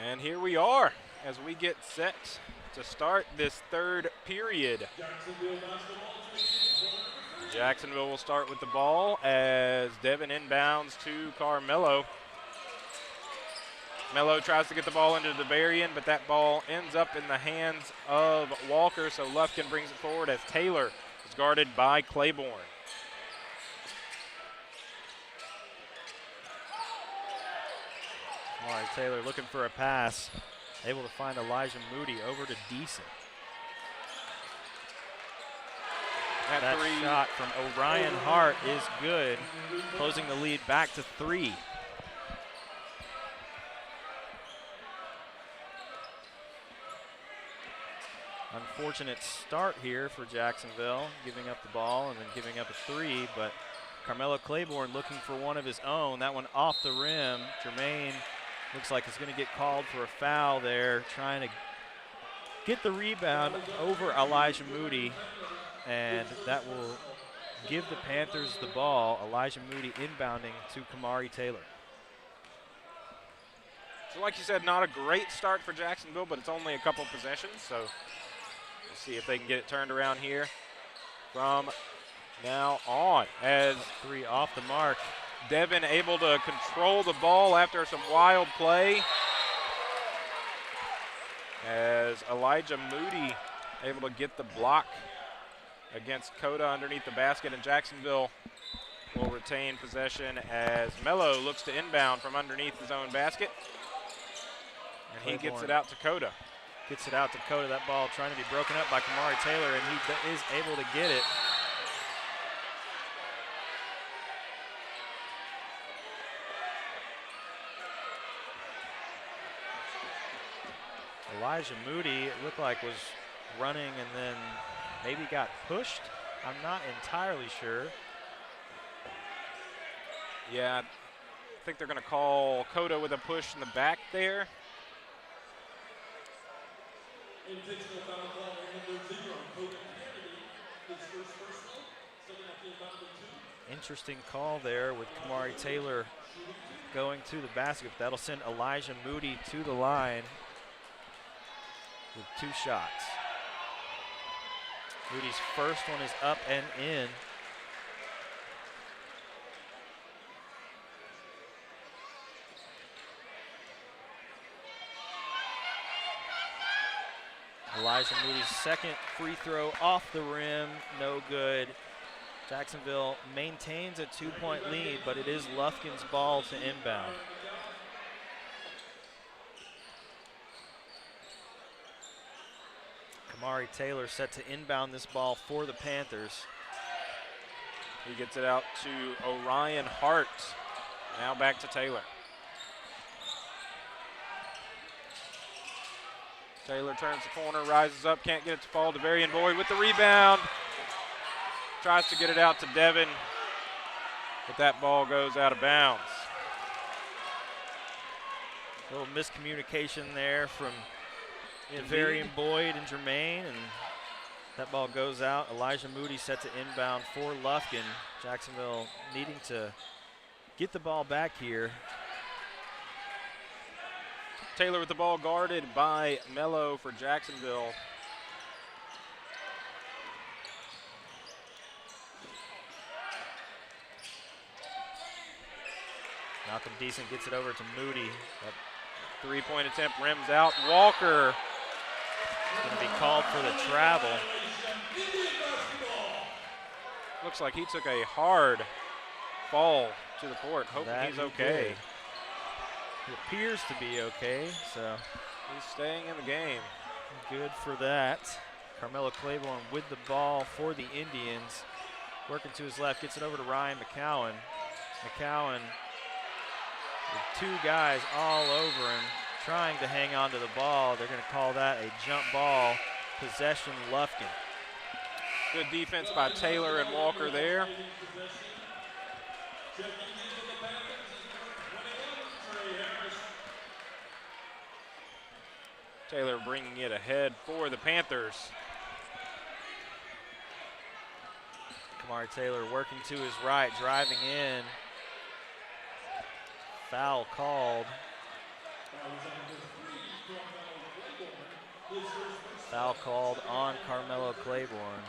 And here we are as we get set to start this third period. Jacksonville will start with the ball as Devin inbounds to Carmelo. Mello tries to get the ball into DeVarian, but that ball ends up in the hands of Walker, so Lufkin brings it forward as Taylor is guarded by Claiborne. All right, Taylor looking for a pass, able to find Elijah Moody over to Deason. That shot from Orion Hart is good, closing the lead back to 3. Unfortunate start here for Jacksonville, giving up the ball and then giving up a 3, but Carmelo Claiborne looking for one of his own. That one off the rim. Jermaine looks like he's going to get called for a foul there, trying to get the rebound over Elijah Moody, and that will give the Panthers the ball. Elijah Moody inbounding to Kamari Taylor. So like you said, not a great start for Jacksonville, but it's only a couple possessions, so we'll see if they can get it turned around here from now on. As 3 off the mark. Devin able to control the ball after some wild play. As Elijah Moody able to get the block against Coda underneath the basket, and Jacksonville will retain possession as Mello looks to inbound from underneath his own basket. And he gets it out to Coda. Gets it out to Coda. That ball trying to be broken up by Kamari Taylor, and he is able to get it. Elijah Moody, it looked like was running and then maybe got pushed. I'm not entirely sure. Yeah, I think they're going to call Coda with a push in the back there. Interesting call there with Kamari Taylor going to the basket. That'll send Elijah Moody to the line with 2 shots. Moody's first one is up and in. Elijah Moody's second free throw off the rim, no good. Jacksonville maintains a 2-point lead, but it is Lufkin's ball to inbound. Kamari Taylor set to inbound this ball for the Panthers. He gets it out to Orion Hart. Now back to Taylor. Taylor turns the corner, rises up, can't get it to fall. DeVarian Boyd with the rebound. Tries to get it out to Devin, but that ball goes out of bounds. A little miscommunication there from DeVarian Boyd and Jermaine, and that ball goes out. Elijah Moody set to inbound for Lufkin. Jacksonville needing to get the ball back here. Taylor with the ball guarded by Mello for Jacksonville. Malcolm Deason gets it over to Moody. That 3-point attempt rims out. Walker going to be called for the travel. Looks like he took a hard fall to the court. Hoping he's okay. Did. He appears to be okay, so he's staying in the game. Good for that. Carmelo Claiborne with the ball for the Indians. Working to his left, gets it over to Ryan McCowan. McCowan with 2 guys all over him, trying to hang on to the ball. They're going to call that a jump ball, possession Lufkin. Good defense by Taylor and Walker there. Taylor bringing it ahead for the Panthers. Kamari Taylor working to his right, driving in. Foul called. Foul called on Carmelo Claiborne.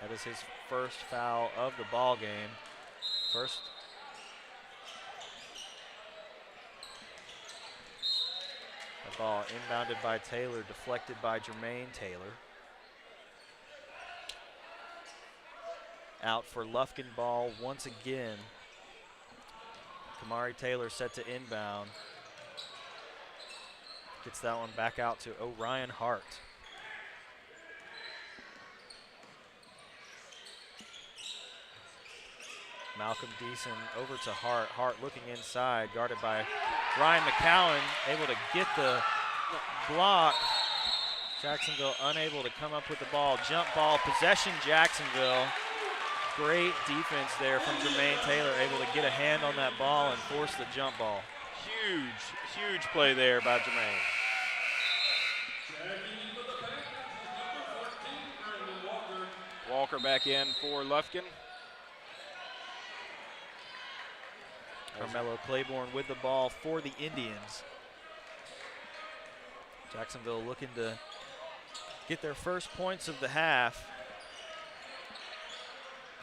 That is his first foul of the ball game. First. The ball inbounded by Taylor, deflected by Jermaine Taylor. Out for Lufkin ball once again. Kamari Taylor set to inbound. Gets that one back out to Orion Hart. Malcolm Deason over to Hart. Hart looking inside, guarded by Ryan McCowan, able to get the block. Jacksonville unable to come up with the ball. Jump ball, possession Jacksonville. Great defense there from Jermaine Taylor, able to get a hand on that ball and force the jump ball. Huge play there by Jermaine. Walker back in for Lufkin. Carmelo Claiborne with the ball for the Indians. Jacksonville looking to get their first points of the half.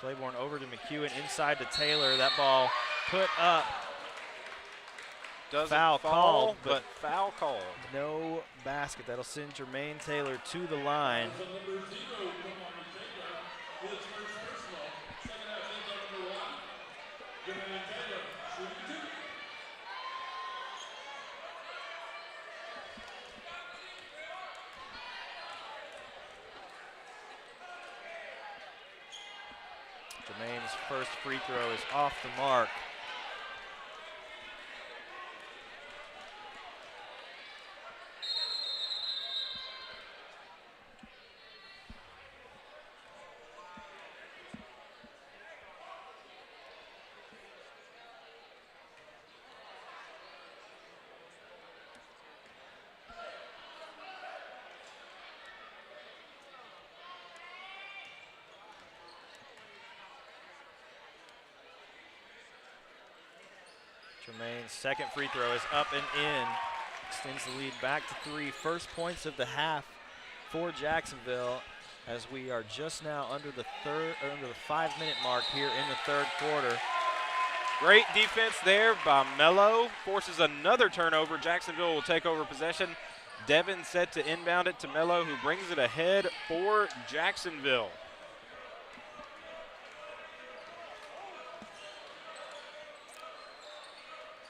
Claiborne over to McEwen, inside to Taylor. That ball put up. Foul called, but foul called. No basket. That'll send Jermaine Taylor to the line. Jermaine's first free throw is off the mark. Jermaine's second free throw is up and in. Extends the lead back to 3. First points of the half for Jacksonville, as we are just now under the 5-minute mark here in the third quarter. Great defense there by Mello. Forces another turnover. Jacksonville will take over possession. Devin set to inbound it to Mello, who brings it ahead for Jacksonville.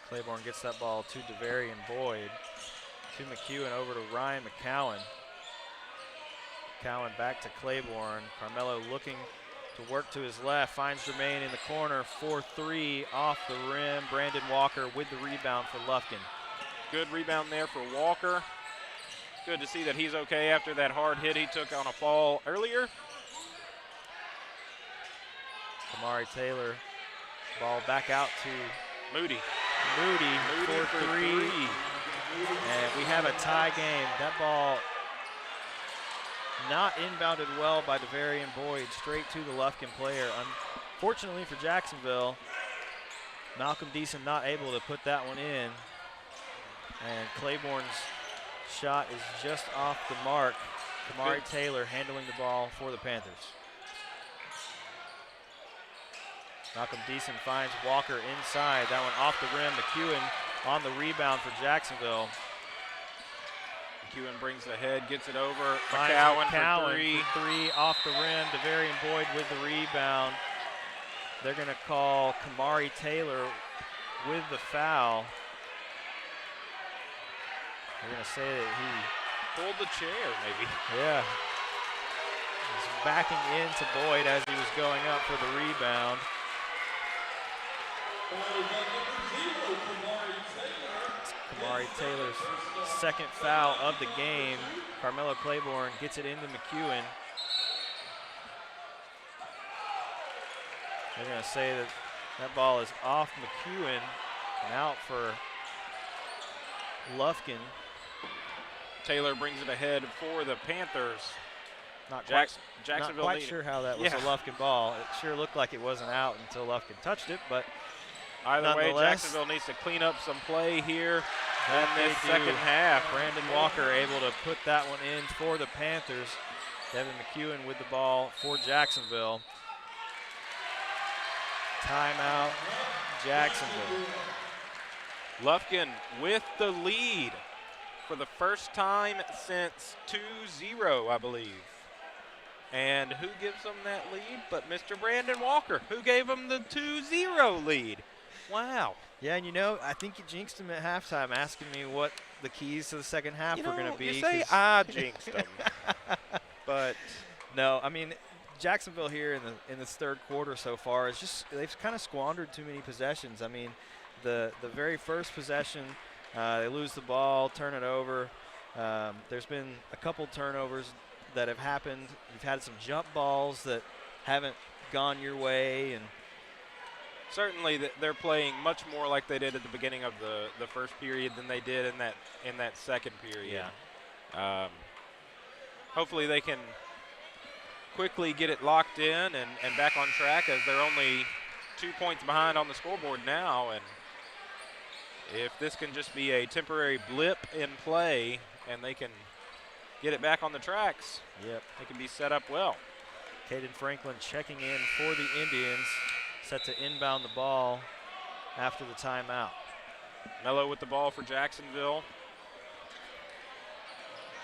Claiborne gets that ball to DeVarian Boyd. To McEwen, over to Ryan McCowan. McCowan back to Claiborne. Carmelo looking to work to his left, finds Jermaine in the corner, 4-3 off the rim. Brandon Walker with the rebound for Lufkin. Good rebound there for Walker. Good to see that he's okay after that hard hit he took on a fall earlier. Kamari Taylor, ball back out to Moody for 3. And we have a tie game. That ball not inbounded well by DeVarian Boyd, straight to the Lufkin player. Unfortunately for Jacksonville, Malcolm Deason not able to put that one in. And Claiborne's shot is just off the mark. Kamari Taylor handling the ball for the Panthers. Malcolm Deason finds Walker inside. That one off the rim. McEwen on the rebound for Jacksonville. McEwen brings the head, gets it over. McCowan for 3. for 3 off the rim. DeVarian Boyd with the rebound. They're going to call Kamari Taylor with the foul. They're going to say that he pulled the chair, maybe. Yeah. He's backing into Boyd as he was going up for the rebound. Kamari Taylor's second foul of the game. Carmelo Claiborne gets it into McEwen. They're going to say that that ball is off McEwen and out for Lufkin. Taylor brings it ahead for the Panthers. Jacksonville Not quite sure how that was a Lufkin ball. It sure looked like it wasn't out until Lufkin touched it, but either way, Jacksonville needs to clean up some play here in this second half. Brandon Walker able to put that one in for the Panthers. Devin McEwen with the ball for Jacksonville. Timeout, Jacksonville. Lufkin with the lead for the first time since 2-0, I believe. And who gives them that lead but Mr. Brandon Walker, who gave them the 2-0 lead. Wow. Yeah, and you know, I think you jinxed him at halftime asking me what the keys to the second half were going to be. You say I jinxed him. But no, I mean, Jacksonville here in this third quarter so far is just, they've kind of squandered too many possessions. I mean, the very first possession, they lose the ball, turn it over. There's been a couple turnovers that have happened. You've had some jump balls that haven't gone your way, and certainly they're playing much more like they did at the beginning of the first period than they did in that second period. Yeah. Hopefully they can quickly get it locked in and back on track, as they're only 2 points behind on the scoreboard now. And if this can just be a temporary blip in play and they can get it back on the tracks, yep, it can be set up well. Caden Franklin checking in for the Indians, set to inbound the ball after the timeout. Mello with the ball for Jacksonville.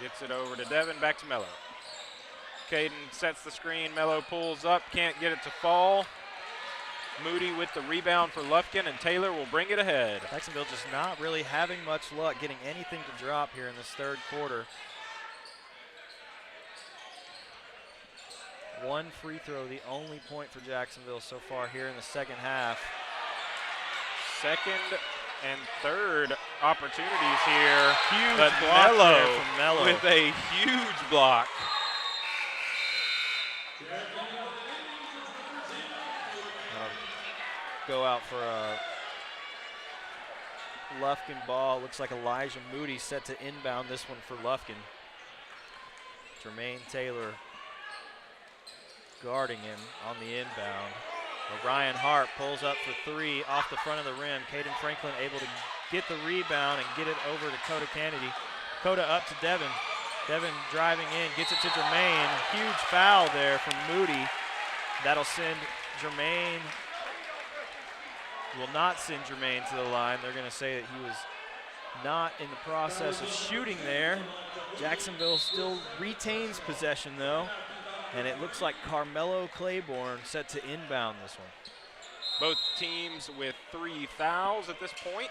Gets it over to Devin, back to Mello. Caden sets the screen, Mello pulls up, can't get it to fall. Moody with the rebound for Lufkin, and Taylor will bring it ahead. Jacksonville just not really having much luck getting anything to drop here in this third quarter. One free throw, the only point for Jacksonville so far here in the second half. Second and third opportunities here. Huge but block there from Mello with a huge block. Go out for a Lufkin ball. Looks like Elijah Moody set to inbound this one for Lufkin. Jermaine Taylor guarding him on the inbound. Ryan Hart pulls up for three off the front of the rim. Caden Franklin able to get the rebound and get it over to Coda Kennedy. Coda up to Devin. Devin driving in, gets it to Jermaine. Huge foul there from Moody. That'll send Jermaine, will not send Jermaine to the line. They're going to say that he was not in the process of shooting there. Jacksonville still retains possession though. And it looks like Carmelo Claiborne set to inbound this one. Both teams with 3 fouls at this point.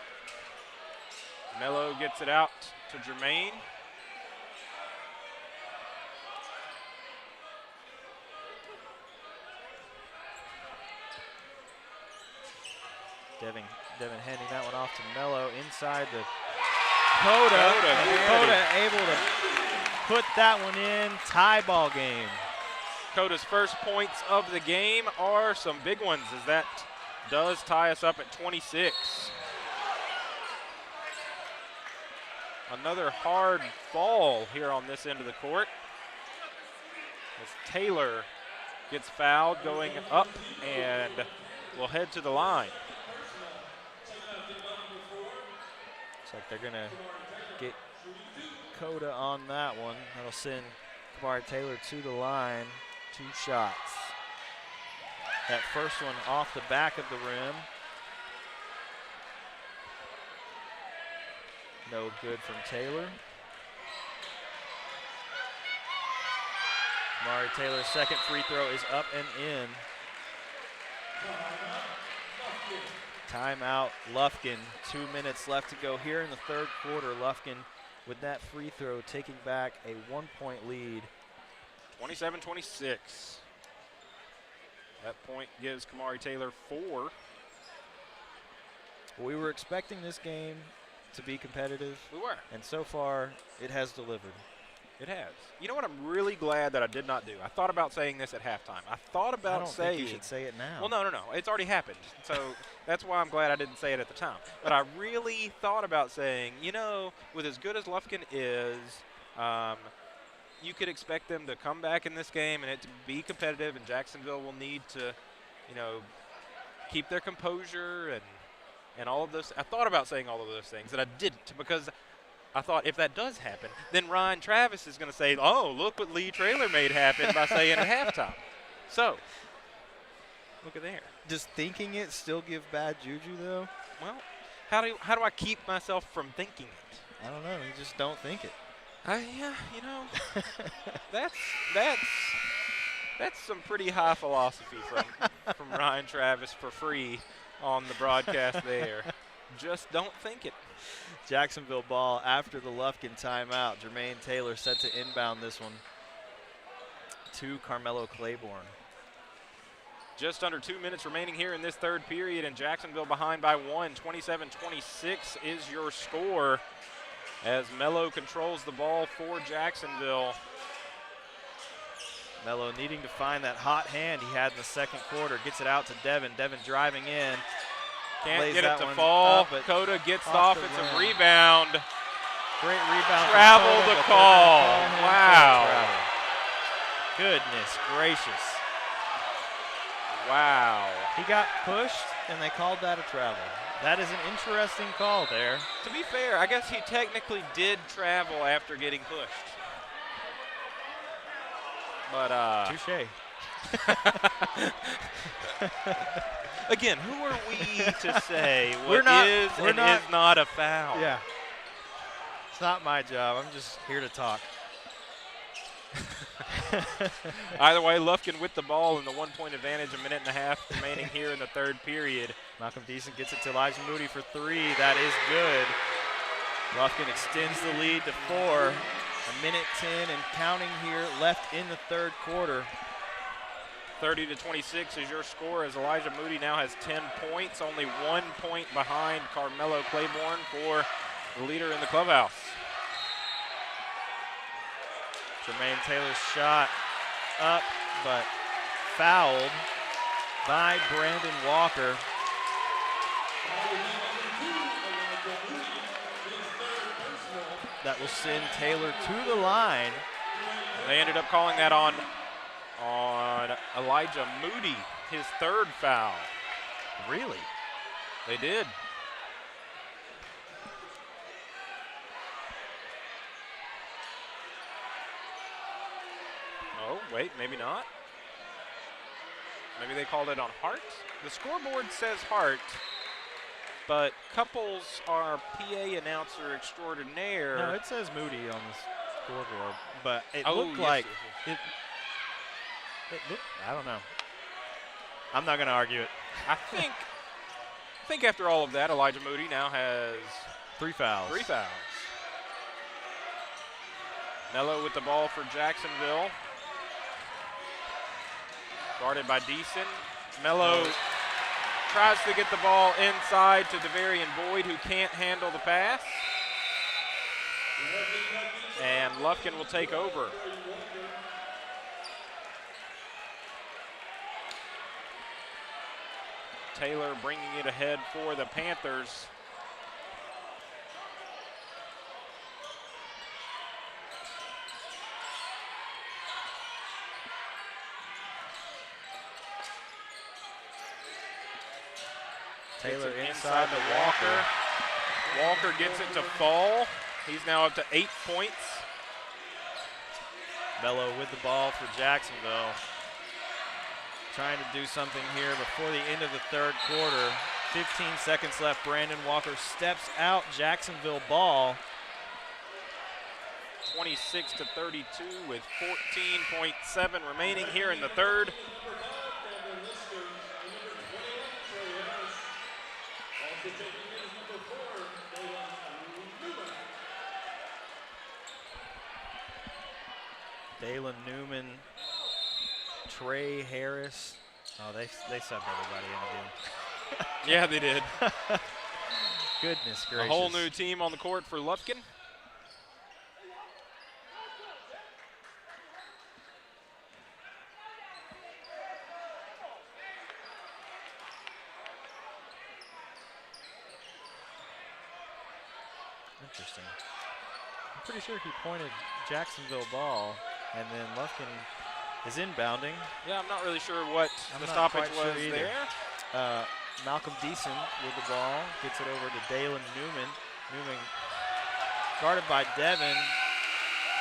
Melo gets it out to Jermaine. Devin handing that one off to Melo inside the Coda. Coda able to put that one in. Tie ball game. Coda's first points of the game are some big ones, as that does tie us up at 26. Another hard fall here on this end of the court, as Taylor gets fouled going up and will head to the line. Looks like they're gonna get Coda on that one. That'll send Kamari Taylor to the line. 2 shots. That first one off the back of the rim. No good from Taylor. Kamari Taylor's second free throw is up and in. Timeout, Lufkin. 2 minutes left to go here in the third quarter. Lufkin with that free throw taking back a 1-point lead. 27-26. That point gives Kamari Taylor 4. We were expecting this game to be competitive. We were. And so far, it has delivered. It has. You know what I'm really glad that I did not do? I thought about saying this at halftime. I thought about I don't saying. think you should say it now. Well, no. It's already happened. So that's why I'm glad I didn't say it at the time. But I really thought about saying, you know, with as good as Lufkin is, you could expect them to come back in this game and it to be competitive, and Jacksonville will need to, you know, keep their composure and all of this. I thought about saying all of those things, and I didn't, because I thought if that does happen, then Ryan Travis is going to say, oh, look what Lee Traylor made happen by saying at halftime. So, look at there. Does thinking it still give bad juju, though? Well, how do I keep myself from thinking it? I don't know. You just don't think it. Yeah, you know, that's some pretty high philosophy from Ryan Travis for free on the broadcast there. Just don't think it. Jacksonville ball after the Lufkin timeout. Jermaine Taylor set to inbound this one to Carmelo Claiborne. Just under 2 minutes remaining here in this third period, and Jacksonville behind by 1. 27-26 is your score, as Melo controls the ball for Jacksonville. Melo needing to find that hot hand he had in the second quarter. Gets it out to Devin. Devin driving in. Can't get it to fall. Up, Coda gets off. It's a rebound. Great rebound. Travel the call. Wow. Goodness gracious. Wow. He got pushed, and they called that a travel. That is an interesting call there. To be fair, I guess he technically did travel after getting pushed. But, touche. Again, who are we to say what We're not is not a foul? Yeah. It's not my job. I'm just here to talk. Either way, Lufkin with the ball and the 1-point advantage, a minute and a half remaining here in the third period. Malcolm Deason gets it to Elijah Moody for 3. That is good. Lufkin extends the lead to 4. A minute 10 and counting here left in the third quarter. 30-26 is your score, as Elijah Moody now has 10 points, only 1 point behind Carmelo Claiborne for the leader in the clubhouse. Jermaine Taylor's shot up, but fouled by Brandon Walker. That will send Taylor to the line. They ended up calling that on Elijah Moody, his third foul. Really? They did. Oh, wait, maybe not. Maybe they called it on Hart. The scoreboard says Hart, but Couples, our PA announcer extraordinaire. No, it says Moody on the scoreboard, but it Oh, looked yes, like yes, it looked. I don't know. I'm not going to argue it. I think after all of that, Elijah Moody now has 3 fouls. 3 fouls. Mello with the ball for Jacksonville. Guarded by Deason. Mello tries to get the ball inside to Devarian Boyd, who can't handle the pass. And Lufkin will take over. Taylor bringing it ahead for the Panthers. Taylor Gets it inside to the Walker. Walker gets it to fall. He's now up to 8 points. Mello with the ball for Jacksonville. Trying to do something here before the end of the third quarter. 15 seconds left. Brandon Walker steps out. Jacksonville ball. 26-32 with 14.7 remaining here in the third. Dalen Newman, Trey Harris. Oh, they subbed everybody in again. Yeah, they did. Goodness A gracious. whole new team on the court for Lufkin. Interesting. I'm pretty sure he pointed Jacksonville ball, and then Lufkin is inbounding. Yeah, I'm not really sure what I'm the not stoppage quite sure was either. there. Malcolm Deason with the ball, gets it over to Dalen Newman. Newman guarded by Devin.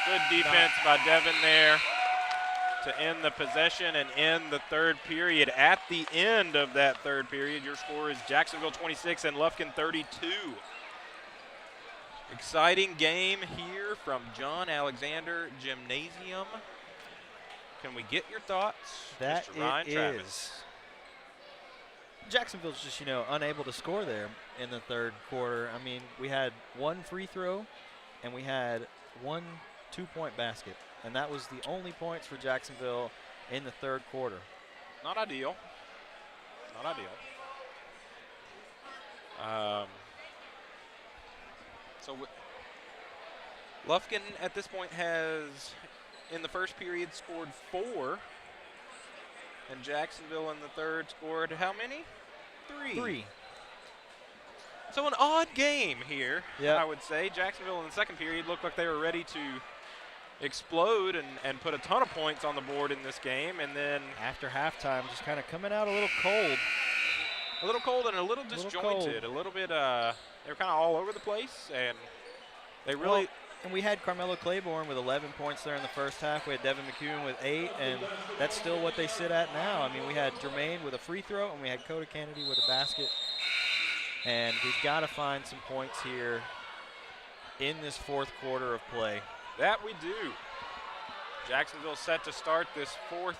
Good defense by Devin there to end the possession and end the third period. At the end of that third period, your score is Jacksonville 26 and Lufkin 32. Exciting game here from John Alexander Gymnasium. Can we get your thoughts, That Mr. Ryan it Travis? is. Jacksonville's just, unable to score there in the third quarter. I mean, we had one free throw, and we had one 2-point basket. And that was the only points for Jacksonville in the third quarter. Not ideal. Not ideal. Lufkin at this point has, in the first period, scored 4. And Jacksonville in the third scored how many? 3. So an odd game here, Yep. I would say. Jacksonville in the second period looked like they were ready to explode and put a ton of points on the board in this game. And then After halftime, just kind of coming out a little cold. a little cold and a little disjointed. A little bit, they were kind of all over the place. And they really... Well, and we had Carmelo Claiborne with 11 points there in the first half. We had Devin McEwen with 8, and that's still what they sit at now. I mean, we had Jermaine with a free throw, and we had Coda Kennedy with a basket. And we've got to find some points here in this fourth quarter of play. That we do. Jacksonville set to start this fourth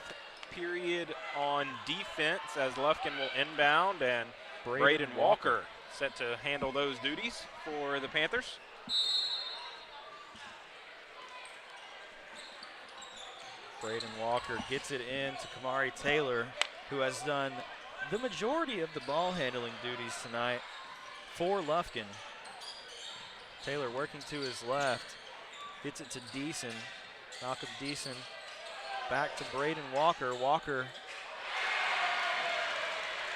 period on defense as Lufkin will inbound, and Braden Walker set to handle those duties for the Panthers. Braden Walker gets it in to Kamari Taylor, who has done the majority of the ball handling duties tonight for Lufkin. Taylor working to his left, gets it to Deason, Malcolm Deason, back to Braden Walker. Walker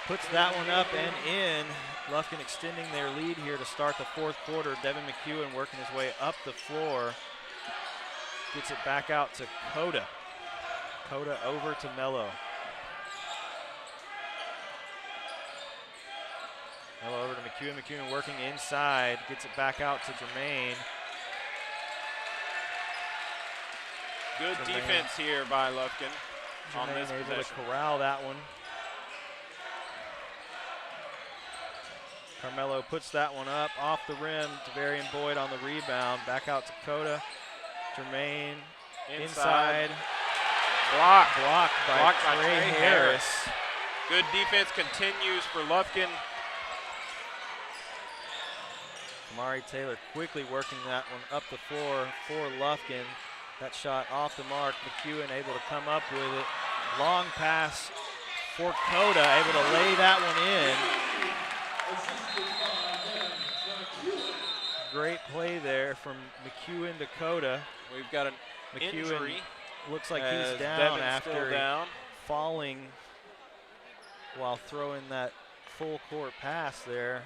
puts that one up and in. Lufkin extending their lead here to start the fourth quarter. Devin McEwen working his way up the floor, gets it back out to Coda. Coda over to Mello. Mello over to McEwen. McEwen working inside, gets it back out to Jermaine. Good Jermaine. defense here by Lufkin on this Jermaine able possession. to corral that one. Carmelo puts that one up off the rim. Devarian Boyd on the rebound. Back out to Coda. Jermaine inside. Blocked by by Trey Trey Harris. Good defense continues for Lufkin. Kamari Taylor quickly working that one up the floor for Lufkin. That shot off the mark. McEwen able to come up with it. Long pass for Coda, able to lay that one in. Great play there from McEwen to Coda. We've got an McEwen injury. looks like as he's down Devin's after still down. falling while throwing that full court pass there.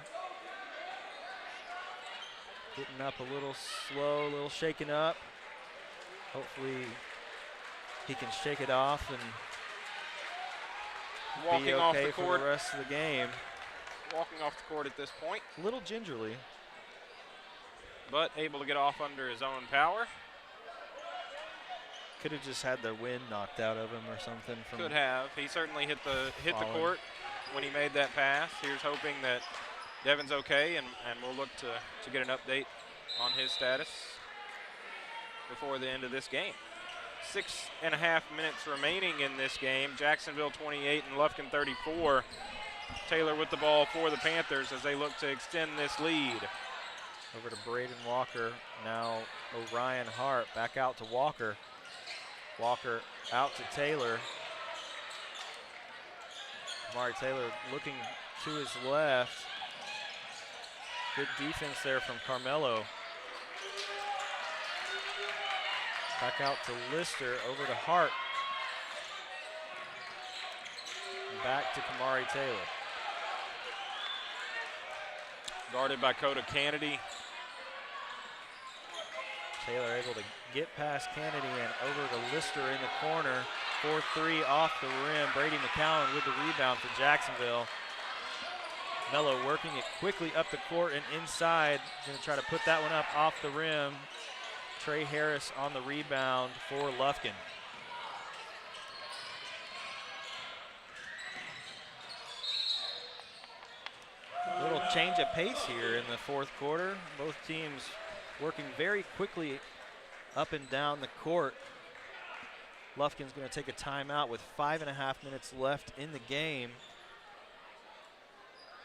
Getting up a little slow, a little shaken up. Hopefully he can shake it off and Walking be off okay the for court. the rest of the game. Walking off the court at this point, A little gingerly. but able to get off under his own power. Could have just had the wind knocked out of him or something. From Could have. He certainly hit the Falling. court when he made that pass. Here's hoping that Devin's okay, and we'll look to get an update on his status before the end of this game. 6.5 minutes remaining in this game. Jacksonville 28 and Lufkin 34. Taylor with the ball for the Panthers as they look to extend this lead. Over to Braden Walker. Now Orion Hart back out to Walker. Walker out to Taylor. Kamari Taylor looking to his left. Good defense there from Carmelo. Back out to Lister, over to Hart. Back to Kamari Taylor. Guarded by Coda Kennedy. Taylor able to get past Kennedy and over to Lister in the corner. 4-3 off the rim. Brady McCowan with the rebound for Jacksonville. Mello working it quickly up the court and inside. Going to try to put that one up off the rim. Trey Harris on the rebound for Lufkin. Little change of pace here in the fourth quarter. Both teams working very quickly up and down the court. Lufkin's going to take a timeout with 5.5 minutes left in the game.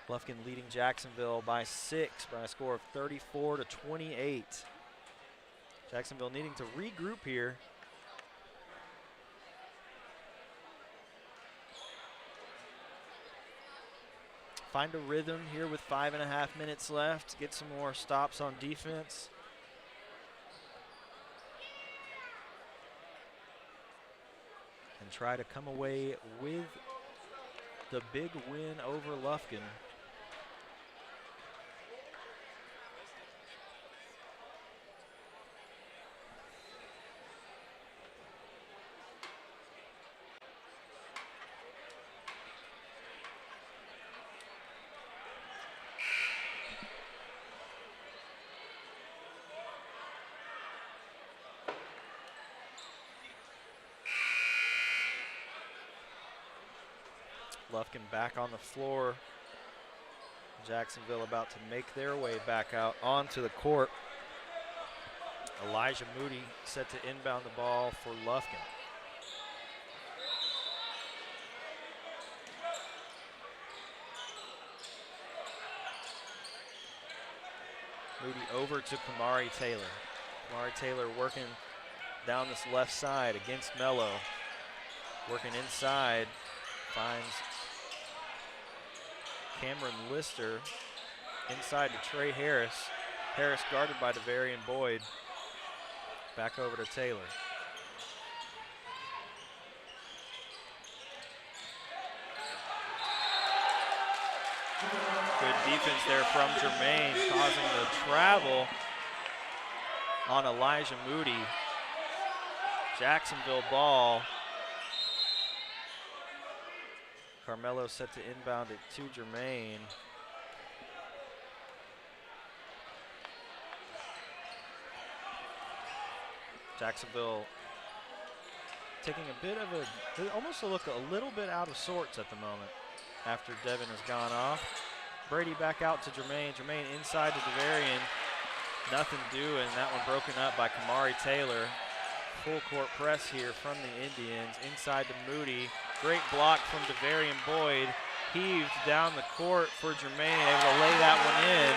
Lufkin leading Jacksonville by 6 by a score of 34-28. Jacksonville needing to regroup here. Find a rhythm here with 5.5 minutes left. Get some more stops on defense. And try to come away with the big win over Lufkin. Lufkin back on the floor. Jacksonville about to make their way back out onto the court. Elijah Moody set to inbound the ball for Lufkin. Moody over to Kamari Taylor. Kamari Taylor working down this left side against Mello. Working inside, finds Cameron Lister inside to Trey Harris. Harris guarded by Devarian Boyd. Back over to Taylor. Good defense there from Jermaine, causing the travel on Elijah Moody. Jacksonville ball. Carmelo set to inbound it to Jermaine. Jacksonville taking a bit of almost look a little bit out of sorts at the moment after Devin has gone off. Brady back out to Jermaine. Jermaine inside to DeVarian. Nothing doing. That one broken up by Kamari Taylor. Full court press here from the Indians. Inside to Moody. Great block from DeVarian Boyd. Heaved down the court for Jermaine. Able to lay that one in.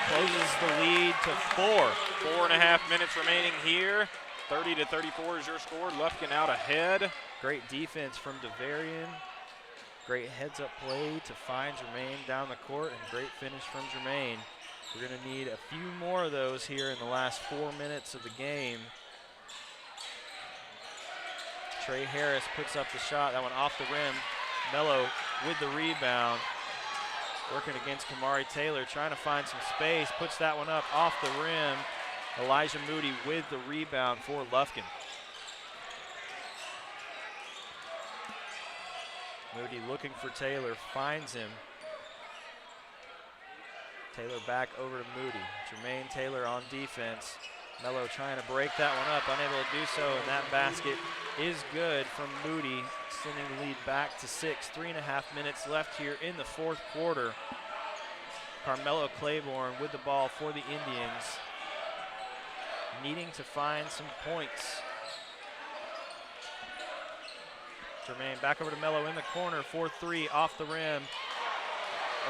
Closes the lead to 4. 4.5 minutes remaining here. 30-34 is your score. Lufkin out ahead. Great defense from DeVarian. Great heads-up play to find Jermaine down the court, and great finish from Jermaine. We're going to need a few more of those here in the last 4 minutes of the game. Trey Harris puts up the shot. That one off the rim. Mello with the rebound. Working against Kamari Taylor, trying to find some space. Puts that one up off the rim. Elijah Moody with the rebound for Lufkin. Moody looking for Taylor, finds him. Taylor back over to Moody. Jermaine Taylor on defense. Mello trying to break that one up, unable to do so, and that basket is good from Moody, sending the lead back to 6. 3.5 minutes left here in the fourth quarter. Carmelo Claiborne with the ball for the Indians, needing to find some points. Jermaine back over to Mello in the corner, 4-3 off the rim.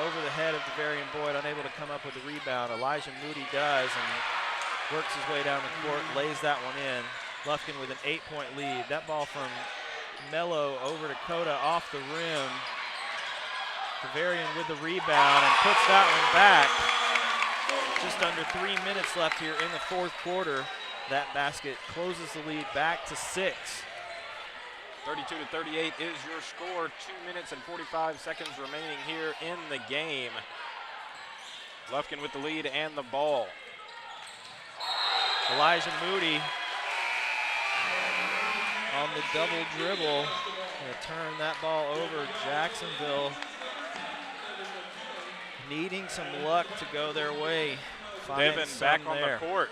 Over the head of DeVarian Boyd, unable to come up with the rebound. Elijah Moody does and works his way down the court, lays that one in. Lufkin with an 8-point lead. That ball from Mello over to Coda off the rim. DeVarian with the rebound and puts that one back. Just under 3 minutes left here in the fourth quarter. That basket closes the lead back to 6. 32-38 is your score. 2 minutes and 45 seconds remaining here in the game. Lufkin with the lead and the ball. Elijah Moody on the double dribble. Gonna turn that ball over. Jacksonville needing some luck to go their way. Devin back on the court.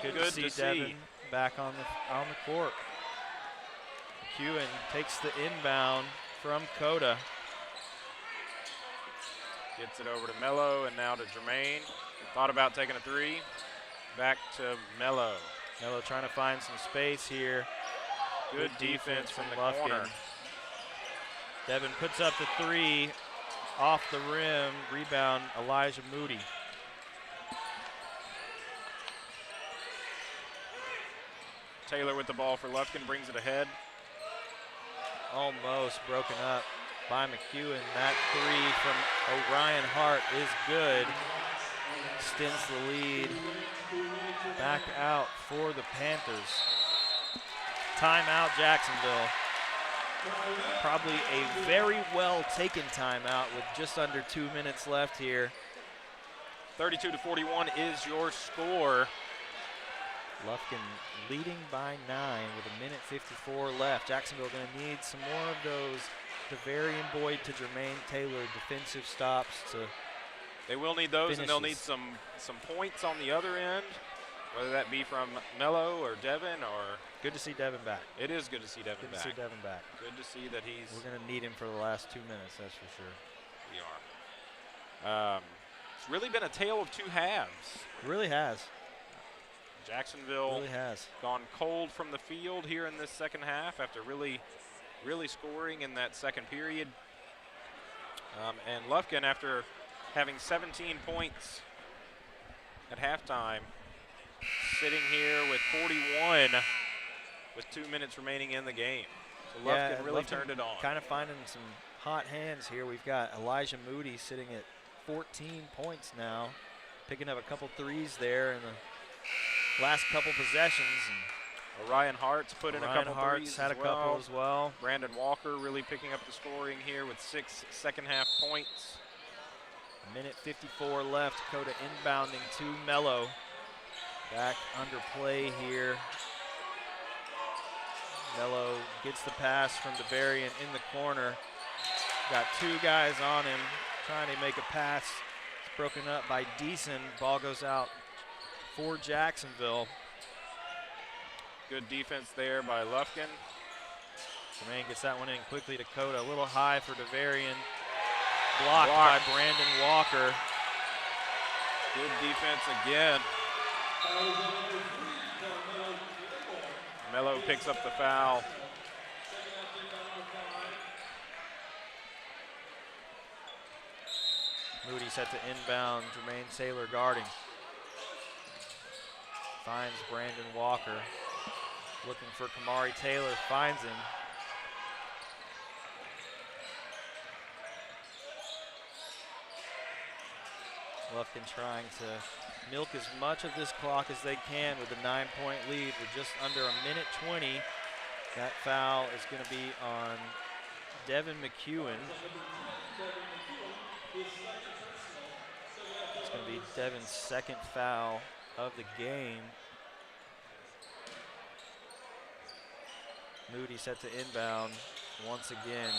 Good to see Devin back on the court. McEwen takes the inbound from Coda. Gets it over to Mello and now to Jermaine. Thought about taking a three. Back to Mello. Mello trying to find some space here. Good defense from the corner. Devin puts up the three off the rim. Rebound, Elijah Moody. Taylor with the ball for Lufkin, brings it ahead. Almost broken up by McEwen. That three from O'Ryan Hart is good. Extends the lead back out for the Panthers. Timeout, Jacksonville. Probably a very well taken timeout with just under 2 minutes left here. 32-41 is your score. Lufkin leading by 9 with 1:54 left. Jacksonville going to need some more of those DeVarian Boyd to Jermaine Taylor defensive stops to. They will need those, finishes. and they'll need some points on the other end, whether that be from Mello or Devin or. Good to see Devin back. It is good to see Devin Good back. to see Devin back. Good to see that he's. We're going to need him for the last 2 minutes, that's for sure. We are. It's really been a tale of two halves. It really has. Jacksonville Really has. gone cold from the field here in this second half after really scoring in that second period. And Lufkin, after having 17 points at halftime, sitting here with 41 with 2 minutes remaining in the game. So Lufkin really turned it on. Kind of finding some hot hands here. We've got Elijah Moody sitting at 14 points now, picking up a couple threes there in the last couple possessions. And Orion Hart's put in a couple threes had a couple as well. Brandon Walker really picking up the scoring here with 6 second half points. 1:54 left. Coda inbounding to Mello. Back under play here. Mello gets the pass from DeVarian in the corner. Got two guys on him trying to make a pass. It's broken up by Deason. Ball goes out for Jacksonville. Good defense there by Lufkin. Jermaine gets that one in quickly to Coda. A little high for DeVarian. Blocked by Brandon Walker. Good defense again. Mello picks up the foul. Moody set to inbound. Jermaine Saylor guarding. Finds Brandon Walker. Looking for Kamari Taylor. Finds him. Lufkin trying to milk as much of this clock as they can with a 9-point lead with just under a minute 20. That foul is going to be on Devin McEwen. It's going to be Devin's second foul of the game. Moody set to inbound once again.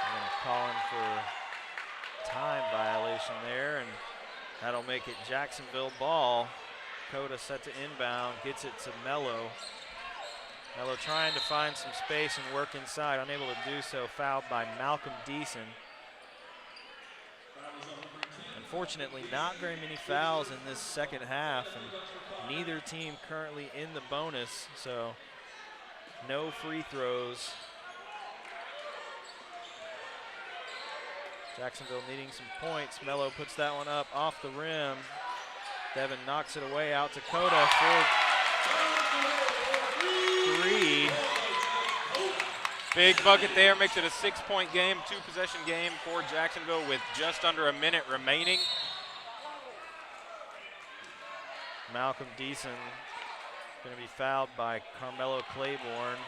I'm going to call him for time violation there, and that'll make it Jacksonville ball. Coda set to inbound, gets it to Mello. Mello trying to find some space and work inside, unable to do so, fouled by Malcolm Deason. Unfortunately, not very many fouls in this second half, and neither team currently in the bonus, so no free throws. Jacksonville needing some points. Mello puts that one up off the rim. Devin knocks it away out to Coda for three. Big bucket there, makes it a 6-point game, 2-possession game for Jacksonville with just under a minute remaining. Malcolm Deason going to be fouled by Carmelo Claiborne.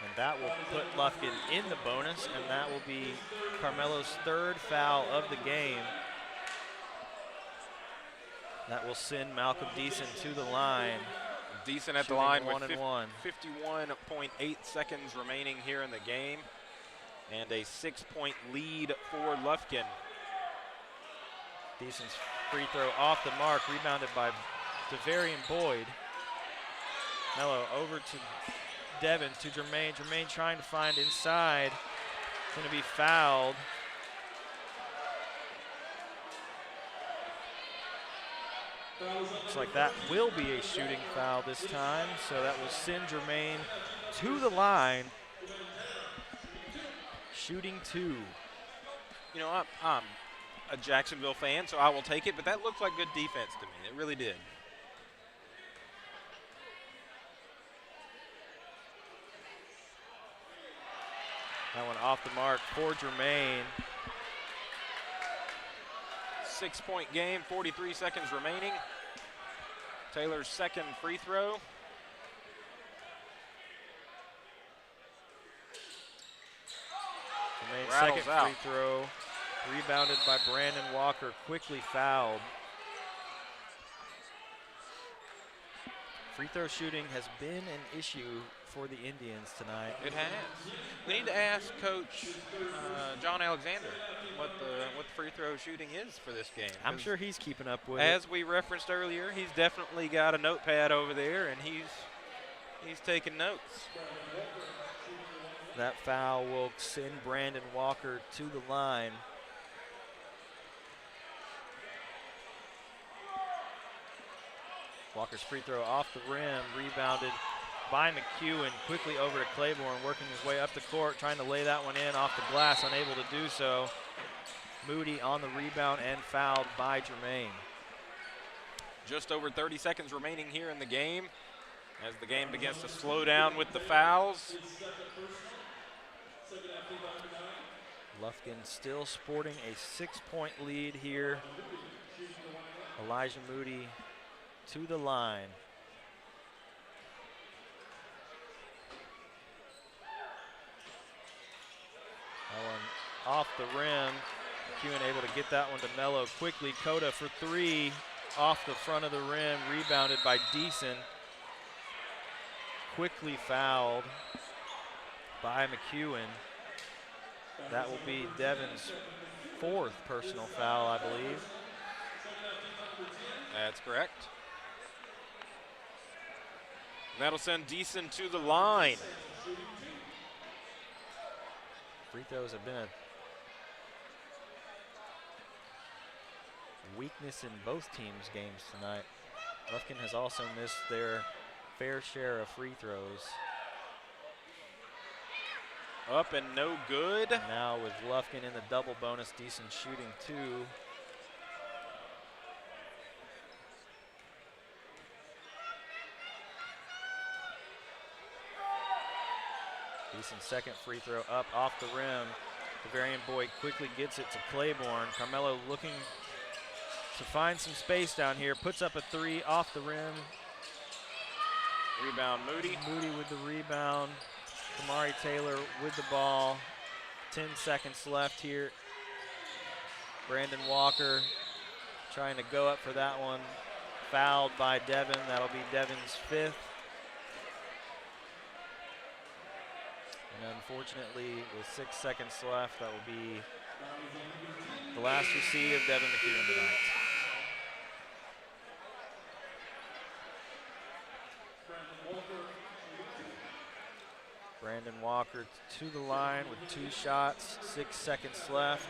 And that will put Lufkin in the bonus, and that will be Carmelo's third foul of the game. That will send Malcolm Deason to the line. Deason at the line with 51.8 seconds remaining here in the game, and a 6-point lead for Lufkin. Deason's free throw off the mark, rebounded by DeVarian Boyd. Mello over to Devin, to Jermaine. Jermaine trying to find inside. Going to be fouled. Looks like that will be a shooting foul this time, so that will send Jermaine to the line. Shooting two. You know, I'm a Jacksonville fan, so I will take it, but that looked like good defense to me. It really did. That one off the mark for Jermaine. 6-point game, 43 seconds remaining. Taylor's second free throw. Jermaine's Rattles second out. free throw, rebounded by Brandon Walker, quickly fouled. Free throw shooting has been an issue for the Indians tonight. It has. We need to ask Coach John Alexander what the free throw shooting is for this game. I'm sure he's keeping up with it. As we referenced earlier, he's definitely got a notepad over there, and he's taking notes. That foul will send Brandon Walker to the line. Walker's free throw off the rim, rebounded by McEwen, quickly over to Claiborne, working his way up the court, trying to lay that one in off the glass, unable to do so. Moody on the rebound and fouled by Jermaine. Just over 30 seconds remaining here in the game as the game begins to slow down with the fouls. Lufkin still sporting a 6-point lead here. Elijah Moody to the line. That one off the rim. McEwen able to get that one to Mello quickly. Coda for three off the front of the rim, rebounded by Deason. Quickly fouled by McEwen. That will be Devin's 4th personal foul, I believe. That's correct. And that'll send Deason to the line. Free throws have been a weakness in both teams' games tonight. Lufkin has also missed their fair share of free throws. Up and no good. Now with Lufkin in the double bonus, Deason shooting 2. Deason's second free throw up off the rim. Bavarian Boyd quickly gets it to Claiborne. Carmelo looking to find some space down here. Puts up a 3 off the rim. Rebound Moody. Moody with the rebound. Kamari Taylor with the ball. 10 seconds left here. Brandon Walker trying to go up for that one. Fouled by Devin. That'll be Devin's 5th. And unfortunately, with 6 seconds left, that will be the last we see of Devin McKeon tonight. Brandon Walker to the line with 2 shots, 6 seconds left.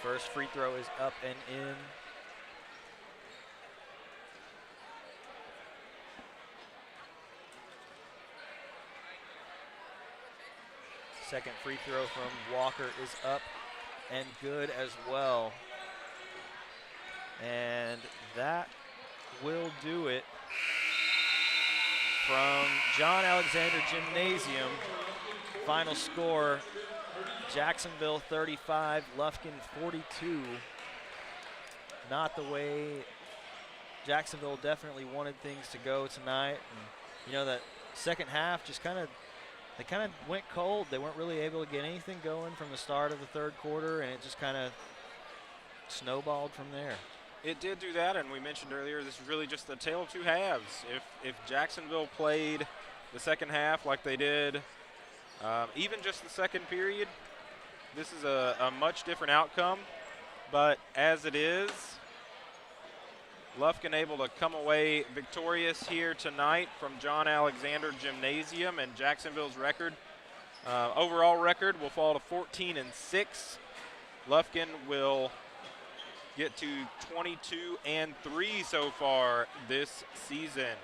First free throw is up and in. Second free throw from Walker is up and good as well. And that will do it from John Alexander Gymnasium. Final score, Jacksonville 35, Lufkin 42. Not the way Jacksonville definitely wanted things to go tonight. And, you know, that second half just they kind of went cold. They weren't really able to get anything going from the start of the third quarter, and it just kind of snowballed from there. It did do that, and we mentioned earlier, this is really just the tale of 2 halves. If Jacksonville played the second half like they did, even just the second period, this is a much different outcome. But as it is, Lufkin able to come away victorious here tonight from John Alexander Gymnasium, and Jacksonville's record, overall record, will fall to 14-6. Lufkin will get to 22-3 so far this season.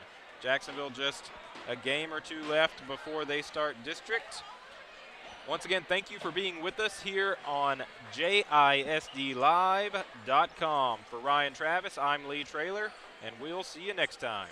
Jacksonville just a game or 2 left before they start district. Once again, thank you for being with us here on JISDlive.com. For Ryan Travis, I'm Lee Traylor, and we'll see you next time.